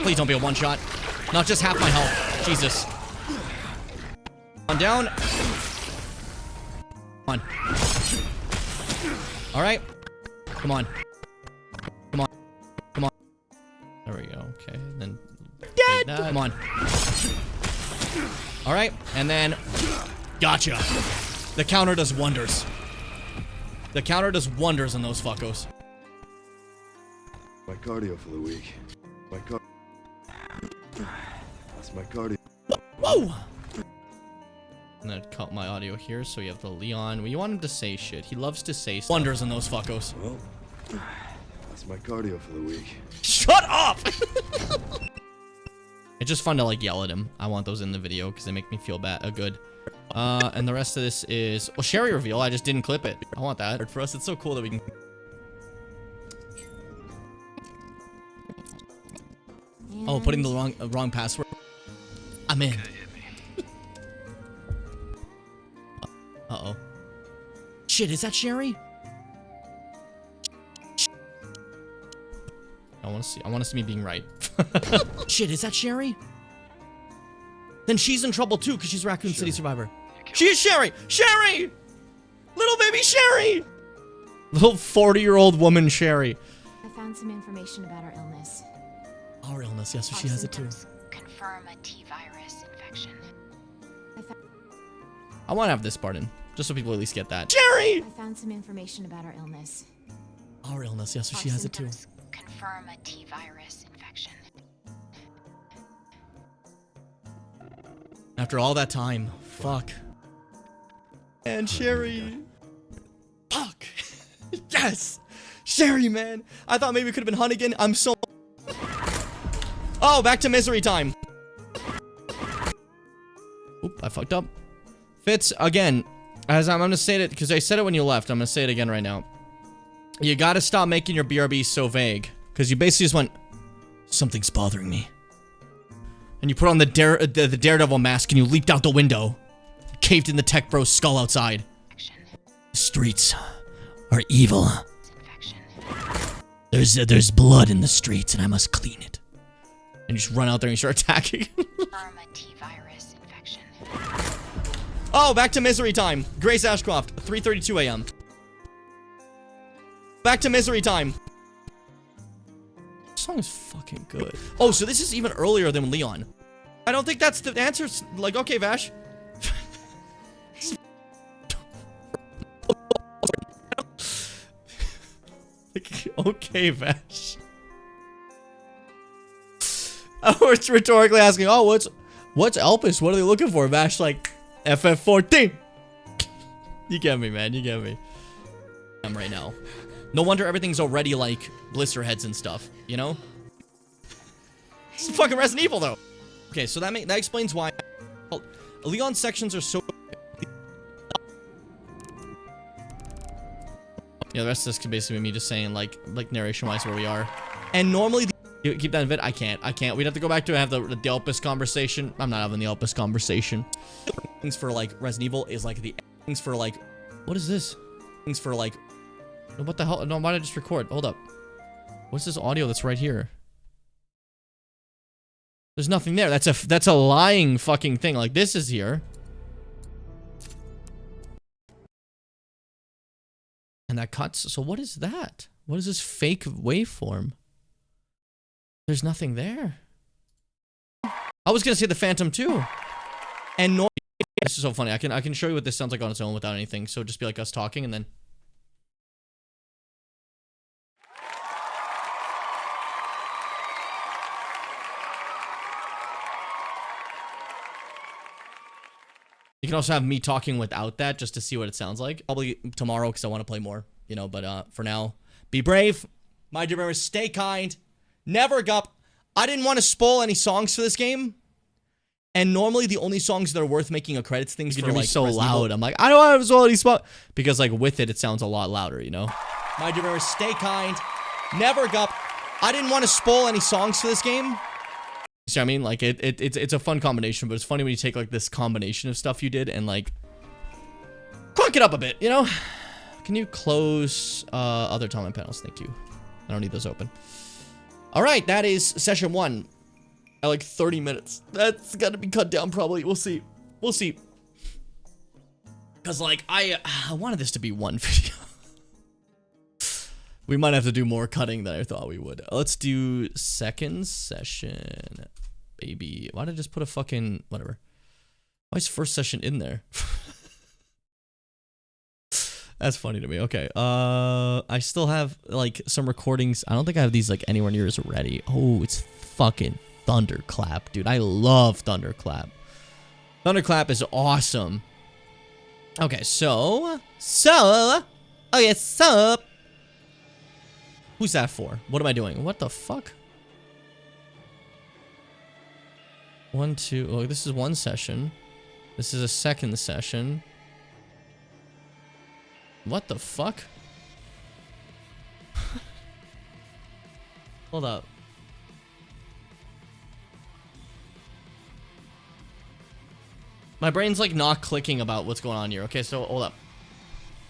Please don't be a one-shot. Not just half my health. Jesus. I'm down. Come on. All right. Come on. Come on. Come on. There we go. Okay. Then. Dead. Come on. All right. And then. Gotcha. The counter does wonders. The counter does wonders on those fuckos. My cardio for the week. That's my cardio. Oh! I'm gonna cut my audio here so you have the Leon. Well, you want him to say shit. He loves to say stuff. Wonders in those fuckos. Well, that's my cardio for the week. Shut up! It's just fun to like yell at him. I want those in the video because they make me feel bad. Good. And the rest of this is Sherry reveal. I just didn't clip it. I want that for us. It's so cool that we can. Oh, putting the wrong password. I'm in. Uh-oh. Shit, is that Sherry? I want to see me being right. Shit, is that Sherry? Then she's in trouble too because she's Raccoon City survivor. She is Sherry! Sherry! Little baby Sherry! Little 40-year-old woman Sherry. I found some information about her illness. Our illness, yes, so she has it too. Confirm a T-virus infection. I want to have this part in, just so people at least get that. Sherry! I found some information about her illness. Our illness, yes, so she has it too. Confirm a T-virus infection. After all that time, fuck. And Sherry. Fuck. Yes! Sherry, man. I thought maybe it could have been Hunnigan. I'm so... Oh, back to misery time. Oop, I fucked up. Fitz, again, as I'm gonna say it, because I said it when you left, I'm gonna say it again right now. You gotta stop making your BRB so vague. Because you basically just went, something's bothering me. And you put on the Daredevil mask and you leaped out the window. Caved in the tech bro's skull outside. The streets are evil. There's blood in the streets and I must clean it. And you just run out there and you start attacking. Oh, back to misery time. Grace Ashcroft, 3:32 a.m. Back to misery time. This song is fucking good. Oh, so this is even earlier than Leon. I don't think that's the answer. Like, okay, Vash. Okay, Vash. We're rhetorically asking, oh, what's Elpis? What are they looking for? Vash like, FF14. You get me, man. You get me. I'm right now. No wonder everything's already like blister heads and stuff, you know? It's fucking Resident Evil, though. Okay, so that explains why Leon's sections are so... Yeah, the rest of this could basically be me just saying, like narration-wise where we are. And normally... You keep that in vid? I can't. We'd have to go back to have the Elpis conversation. I'm not having the Elpis conversation. Things for, like, Resident Evil is, like, the... Things for, like... What is this? Things for, like... What the hell? No, why did I just record? Hold up. What's this audio that's right here? There's nothing there. That's a lying fucking thing. Like, this is here. And that cuts. So what is that? What is this fake waveform? There's nothing there. I was gonna say the Phantom too. And no, this is so funny. I can show you what this sounds like on its own without anything. So just be like us talking and then. You can also have me talking without that just to see what it sounds like. Probably tomorrow because I want to play more, you know, but for now, be brave. My dear members, stay kind. Never gup. I didn't want to spoil any songs for this game. And normally the only songs that are worth making a credits things for like so loud. I'm like, I don't want to spoil any spot because like with it sounds a lot louder, you know? My dear members, stay kind. Never gup. I didn't want to spoil any songs for this game. See what I mean? Like, it's a fun combination, but it's funny when you take, like, this combination of stuff you did and, like, crunk it up a bit, you know? Can you close other timeline panels? Thank you. I don't need those open. All right, that is session 1 at, like, 30 minutes. That's got to be cut down, probably. We'll see. We'll see. Because, like, I wanted this to be one video. We might have to do more cutting than I thought we would. Let's do second session, baby. Why did I just put a fucking whatever? Why is first session in there? That's funny to me. Okay. I still have like some recordings. I don't think I have these like anywhere near as ready. Oh, it's fucking Thunderclap, dude. I love Thunderclap. Thunderclap is awesome. Okay, so. Who's that for? What am I doing? What the fuck? 1, 2. Oh, this is one session. This is a second session. What the fuck? Hold up. My brain's like not clicking about what's going on here. Okay, so hold up.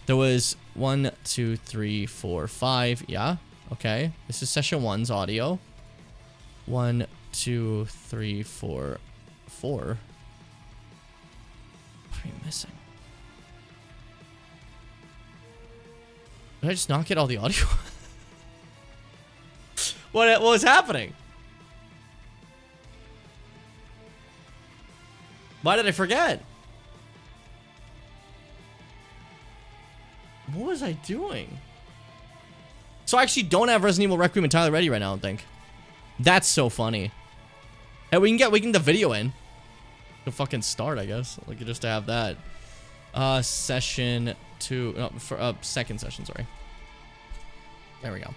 There was 1, 2, 3, 4, 5. Yeah. Okay. This is session 1's audio. 1, 2, 3, 4, 4. What are you missing? Did I just not get all the audio? What was happening? Why did I forget? What was I doing? So I actually don't have Resident Evil Requiem entirely ready right now, I don't think. That's so funny. Hey, we can get the video in. To fucking start, I guess. Like, just to have that. Session 2. No, for second session, sorry. There we go.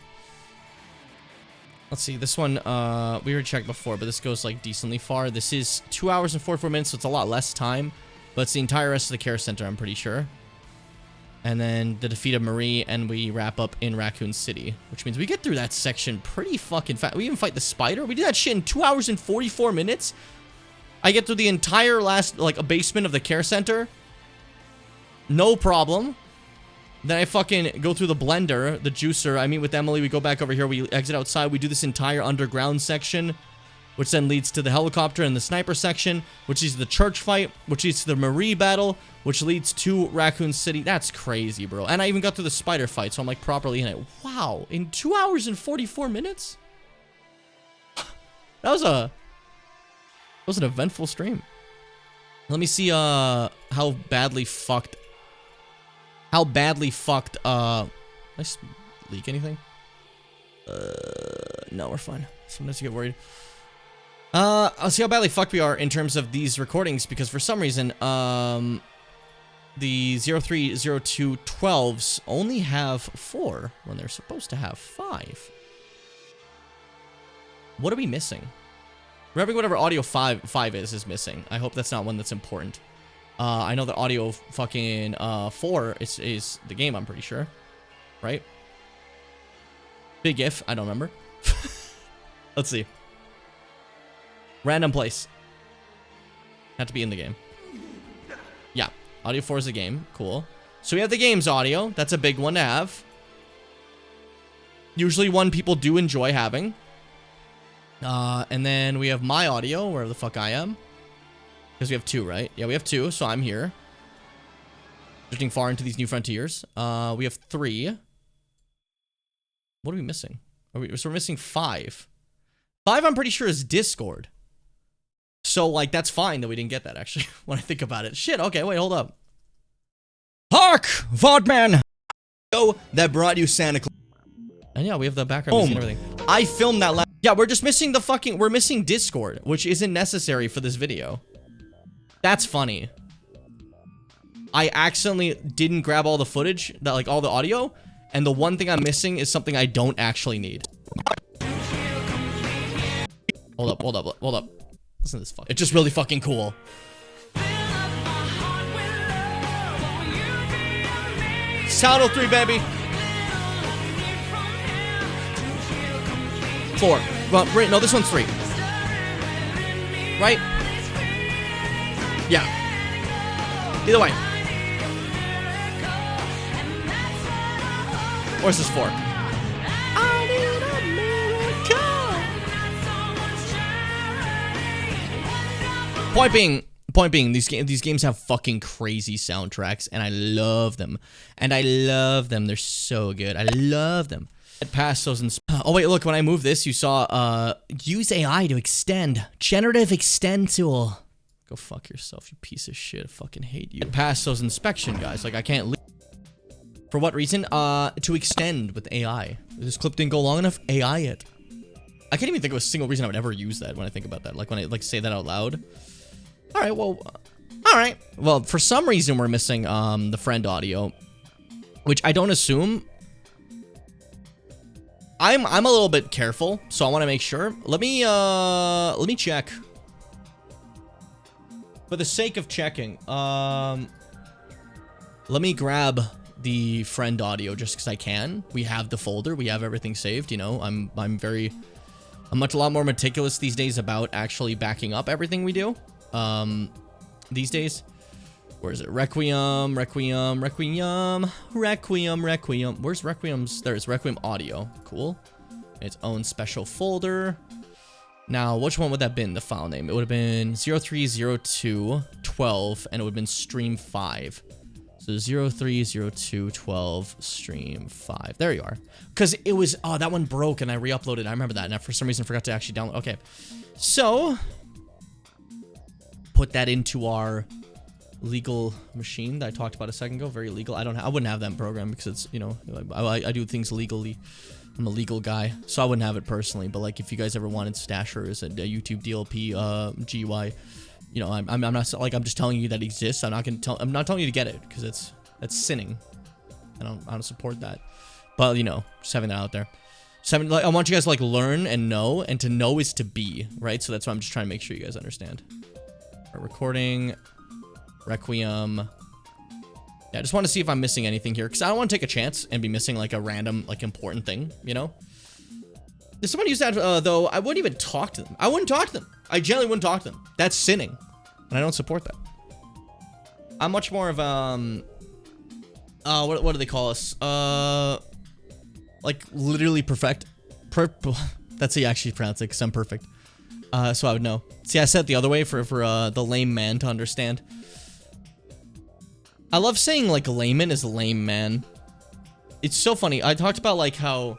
Let's see, this one, we already checked before, but this goes, like, decently far. This is 2 hours and 44 minutes, so it's a lot less time. But it's the entire rest of the care center, I'm pretty sure. And then the defeat of Marie, and we wrap up in Raccoon City. Which means we get through that section pretty fucking fast. We even fight the spider. We did that shit in 2 hours and 44 minutes. I get through the entire last, like, a basement of the care center. No problem. Then I fucking go through the blender, the juicer. I meet with Emily. We go back over here. We exit outside. We do this entire underground section, which then leads to the helicopter and the sniper section, which is the church fight, which leads to the Marie battle, which leads to Raccoon City. That's crazy, bro. And I even got through the spider fight, so I'm like properly in it. Wow. In 2 hours and 44 minutes? That was an eventful stream. Let me see how badly fucked. Did I leak anything? No, we're fine. Sometimes you get worried. I'll see how badly fucked we are in terms of these recordings, because for some reason, the 030212s only have 4 when they're supposed to have 5. What are we missing? Remembering whatever audio 5 is missing. I hope that's not one that's important. I know that audio fucking 4 is the game, I'm pretty sure. Right? Big if, I don't remember. Let's see. Random place. Had to be in the game. Yeah, audio 4 is the game. Cool. So we have the game's audio. That's a big one to have. Usually one people do enjoy having. And then we have my audio, wherever the fuck I am. Because we have 2, right? Yeah, we have 2, so I'm here. Drifting far into these new frontiers. We have 3. What are we missing? So we're missing 5. 5, I'm pretty sure, is Discord. So, like, that's fine that we didn't get that, actually, when I think about it. Shit, okay, wait, hold up. Hark, Vodman! Yo, that brought you Santa Claus. And yeah, we have the background music and everything. I filmed that yeah, we're just missing the fucking, we're missing Discord, which isn't necessary for this video. That's funny. I accidentally didn't grab all the footage, that like all the audio, and the one thing I'm missing is something I don't actually need. Hold up. Listen to this fuck. It's just really fucking cool. Sound 03, baby. 4. Well, no, this one's 3. Right? Yeah. Either way. Or is this 4? I need a miracle. Point being, these games have fucking crazy soundtracks, and I love them. They're so good. I love them. Past those oh wait, look, when I move this, you saw use AI to extend. Generative extend tool. Go fuck yourself, you piece of shit. I fucking hate you. Pass those inspection guys. Like, I can't leave. For what reason? To extend with AI. This clip didn't go long enough. AI it. I can't even think of a single reason I would ever use that when I think about that. Like, when I like say that out loud. All right, well, All right. Well, for some reason we're missing the friend audio, which I don't assume. I'm a little bit careful, so I want to make sure. Let me check. For the sake of checking, let me grab the friend audio just because I can. We have the folder, we have everything saved. You know, I'm a lot more meticulous these days about actually backing up everything we do. These days, where is it? Requiem. Where's Requiem's? There's Requiem audio. Cool. Its own special folder. Now, which one would that have been, the file name? It would have been 030212, and it would have been stream 5. So 030212 stream 5. There you are. Because it was, oh, that one broke, and I re-uploaded. I remember that, and I, for some reason, forgot to actually download. Okay. So, put that into our legal machine that I talked about a second ago. Very legal. I wouldn't have that program because it's, you know, I do things legally. I'm a legal guy, so I wouldn't have it personally. But like, if you guys ever wanted stashers and YouTube DLP, GUI, you know, I'm not like, I'm just telling you that it exists. I'm not telling you to get it because that's sinning. I don't support that. But you know, just having that out there. I want you guys to like learn and know, and to know is to be, right? So that's why I'm just trying to make sure you guys understand. Our recording, Requiem. Yeah, I just want to see if I'm missing anything here, because I don't want to take a chance and be missing like a random, like, important thing, you know? If someone used that, though, I wouldn't even talk to them. I wouldn't talk to them. I generally wouldn't talk to them. That's sinning, and I don't support that. I'm much more of, what do they call us? Like, literally perfect. That's how you actually pronounce it, because I'm perfect. So I would know. See, I said it the other way for the lame man to understand. I love saying, like, layman is lame man. It's so funny. I talked about, like, how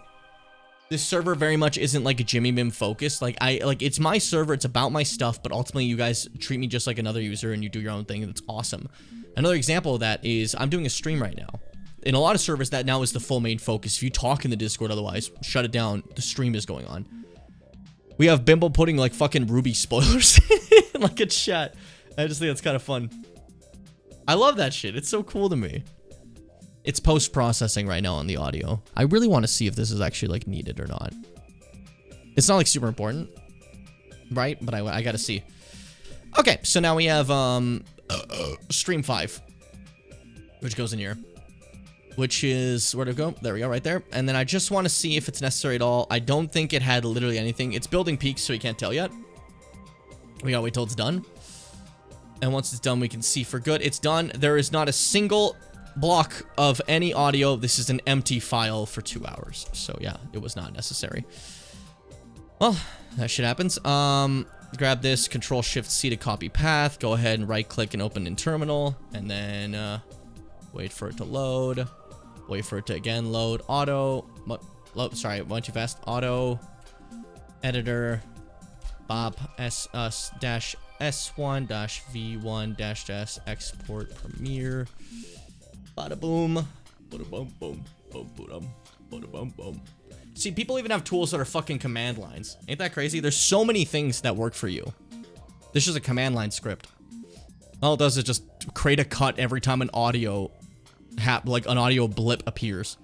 this server very much isn't, like, a Jimmy Mim focused. Like, it's my server. It's about my stuff. But ultimately, you guys treat me just like another user and you do your own thing. And it's awesome. Another example of that is I'm doing a stream right now. In a lot of servers, that now is the full main focus. If you talk in the Discord otherwise, shut it down. The stream is going on. We have Bimbo putting, like, fucking Ruby spoilers in, like, a chat. I just think that's kind of fun. I love that shit. It's so cool to me. It's post-processing right now on the audio. I really want to see if this is actually, like, needed or not. It's not, like, super important, right? But I gotta see. Okay, so now we have stream 5, which goes in here, which is, where'd it go? There we go, right there. And then I just want to see if it's necessary at all. I don't think it had literally anything. It's building peaks, so you can't tell yet. We gotta wait till it's done. And once it's done, we can see for good. It's done. There is not a single block of any audio. This is an empty file for 2 hours. So yeah, it was not necessary. Well, that shit happens. Grab this, Control-Shift-C to copy path. Go ahead and right-click and open in terminal. And then wait for it to load. Wait for it to again load. Auto. Sorry, went too fast. Auto. Editor. Bop. S1-V1-S export Premiere. Bada boom. Bada boom boom. Boom boom. Bada boom boom. See, people even have tools that are fucking command lines. Ain't that crazy? There's so many things that work for you. This is a command line script. All it does is just create a cut every time an audio like an audio blip appears.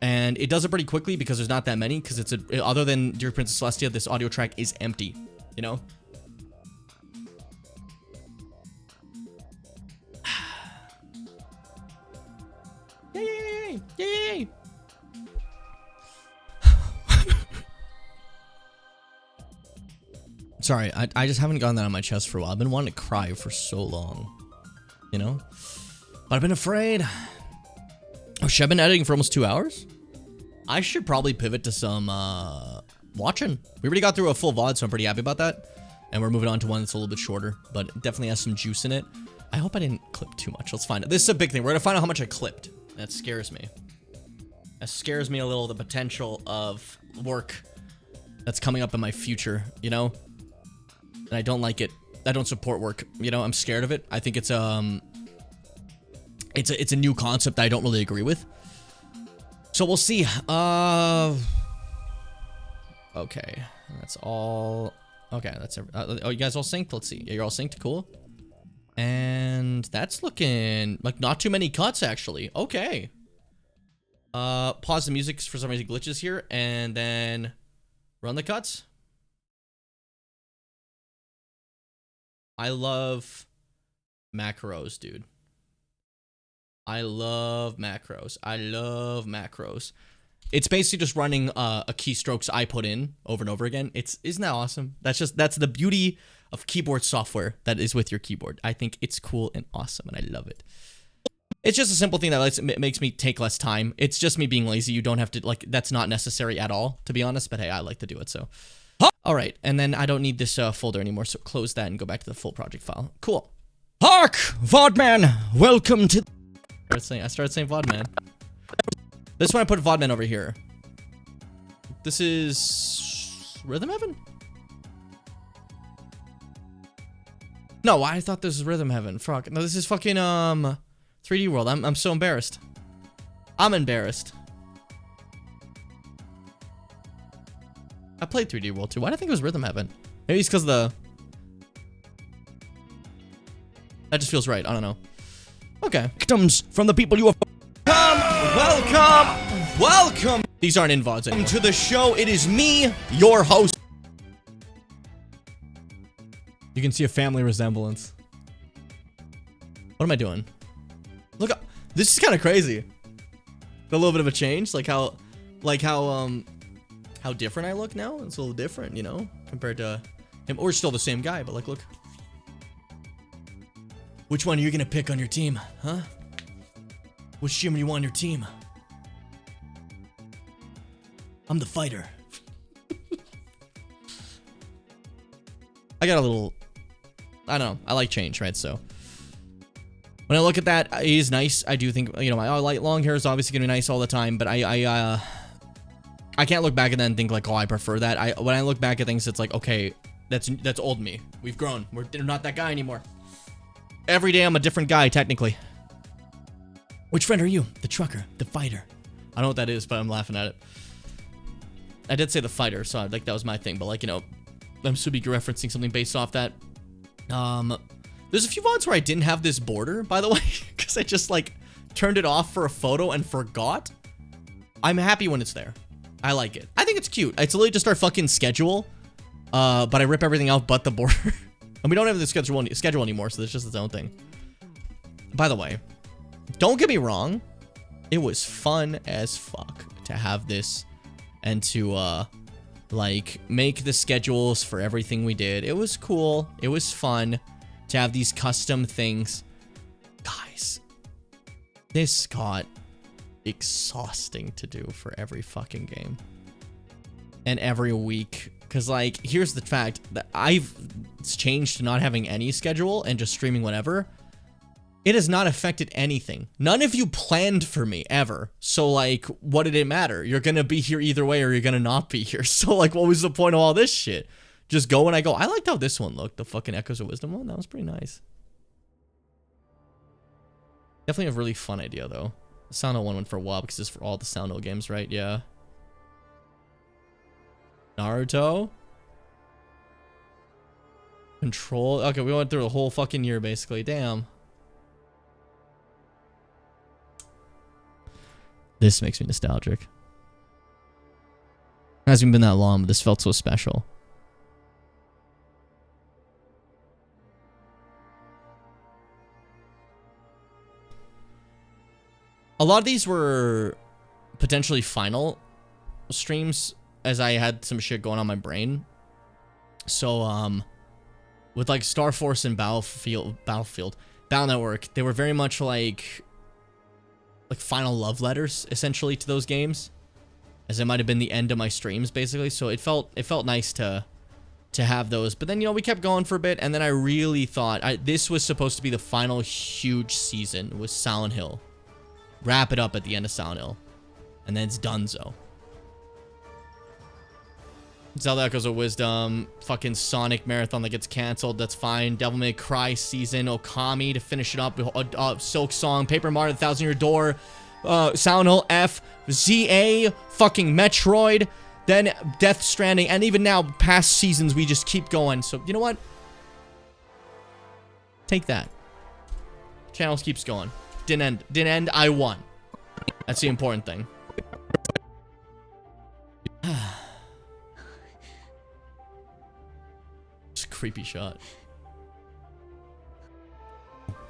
And it does it pretty quickly because there's not that many, because it's other than Dear Princess Celestia, this audio track is empty, you know? Yay! Yay! Sorry, I just haven't gotten that on my chest for a while. I've been wanting to cry for so long, you know? But I've been afraid. Oh shit, I've been editing for almost 2 hours? I should probably pivot to some, watching. We already got through a full VOD, so I'm pretty happy about that. And we're moving on to one that's a little bit shorter, but definitely has some juice in it. I hope I didn't clip too much. Let's find out. This is a big thing. We're gonna find out how much I clipped. That scares me. That scares me a little, the potential of work that's coming up in my future, you know? And I don't like it. I don't support work, you know? I'm scared of it. I think it's a new concept that I don't really agree with. So we'll see. Okay. That's all. Okay, that's oh, you guys all synced? Let's see. Yeah, you're all synced. Cool. And that's looking like not too many cuts, actually. Okay. Pause the music for some reason glitches here, and then run the cuts. I love macros, dude. I love macros. I love macros. It's basically just running a keystrokes I put in over and over again. Isn't that awesome? That's the beauty of keyboard software that is with your keyboard. I think it's cool and awesome, and I love it. It's just a simple thing that makes me take less time. It's just me being lazy. You don't have to, like, that's not necessary at all, to be honest, but hey, I like to do it, so. All right, and then I don't need this folder anymore, so close that and go back to the full project file. Cool. Hark, Vodman, welcome to... I started saying Vodman. This one I put Vodman over here. This is... Rhythm Heaven? No, I thought this was Rhythm Heaven. Fuck. No, this is fucking, 3D World. I'm so embarrassed. I'm embarrassed. I played 3D World too. Why did I think it was Rhythm Heaven? Maybe it's because of the... That just feels right. I don't know. Okay. Victims from the people you have... Welcome! These aren't in VODs anymore. Welcome to the show. It is me, your host. You can see a family resemblance. What am I doing? Look up. This is kind of crazy. A little bit of a change. How different I look now. It's a little different, you know, compared to him. Or still the same guy, but like, look. Which one are you gonna pick on your team, huh? Which Jim do you want on your team? I'm the fighter. I got a little... I don't know. I like change, right? So when I look at that, it is nice. I do think, you know, my light long hair is obviously gonna be nice all the time, but I can't look back at that and think like, oh, I prefer that. When I look back at things, it's like, okay, that's old me. We've grown. We're not that guy anymore. Every day I'm a different guy, technically. Which friend are you? The trucker, the fighter. I don't know what that is, but I'm laughing at it. I did say the fighter, so like that was my thing, but like, you know, I'm assuming you're referencing something based off that. There's a few VODs where I didn't have this border, by the way, because I just like turned it off for a photo and forgot. I'm happy when it's there. I like it. I think it's cute. It's literally just our fucking schedule, but I rip everything out but the border. And we don't have the schedule anymore, so it's just its own thing. By the way, don't get me wrong, it was fun as fuck to have this and to like make the schedules for everything we did. It was cool. It was fun to have these custom things. Guys, this got exhausting to do for every fucking game and every week. Because, like, here's the fact that I've changed to not having any schedule and just streaming whenever. It has not affected anything. None of you planned for me, ever. So, like, what did it matter? You're gonna be here either way or you're gonna not be here. So, like, what was the point of all this shit? Just go when I go. I liked how this one looked. The fucking Echoes of Wisdom one. That was pretty nice. Definitely a really fun idea, though. The Sound one went for a while because it's for all the Sound games, right? Yeah. Naruto. Control. Okay, we went through the whole fucking year, basically. Damn. This makes me nostalgic. It hasn't been that long, but this felt so special. A lot of these were potentially final streams, as I had some shit going on my brain. So, with like Star Force and Battle Network, they were very much like final love letters, essentially, to those games, as it might have been the end of my streams, basically. So it felt nice to have those. But then, you know, we kept going for a bit, and then I really thought this was supposed to be the final huge season with Silent Hill. Wrap it up at the end of Silent Hill, and then it's donezo. Zelda Echoes of Wisdom, fucking Sonic Marathon that gets canceled, that's fine. Devil May Cry season, Okami to finish it up, Silk Song, Paper Mario, The Thousand Year Door, Silent Hill F, ZA, fucking Metroid, then Death Stranding, and even now, past seasons, we just keep going. So, you know what? Take that. Channels keeps going. Didn't end. I won. That's the important thing. Just a creepy shot.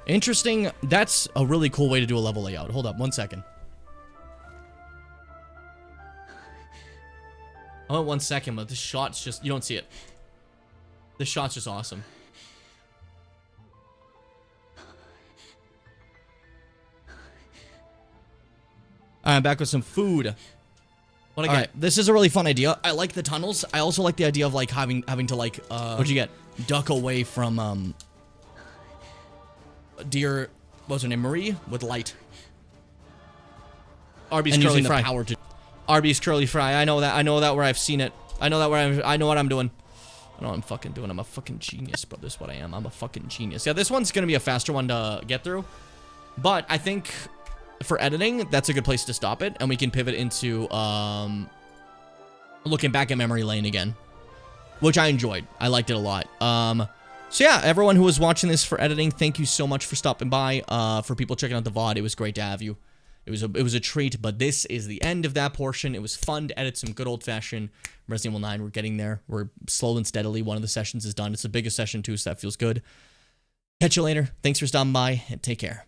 Interesting. That's a really cool way to do a level layout. Hold up 1 second. Oh, 1 second, but this shot's just... You don't see it. This shot's just awesome. Alright, I'm back with some food. What I get? This is a really fun idea. I like the tunnels. I also like the idea of like having to like what'd you get? Duck away from dear, what's her name? Marie with light. Arby's curly fry. Arby's curly fry. I know that where I've seen it. I know what I'm doing. I know what I'm fucking doing. I'm a fucking genius, bro. This is what I am. I'm a fucking genius. Yeah, this one's gonna be a faster one to get through. But I think for editing, that's a good place to stop it, and we can pivot into looking back at memory lane again, which I enjoyed. I liked it a lot. So yeah, everyone who was watching this for editing, thank you so much for stopping by. For people checking out the VOD, it was great to have you. It was a treat, but this is the end of that portion. It was fun to edit some good old-fashioned Resident Evil 9. We're getting there. We're slowly and steadily. One of the sessions is done. It's the biggest session too, so that feels good. Catch you later. Thanks for stopping by, and take care.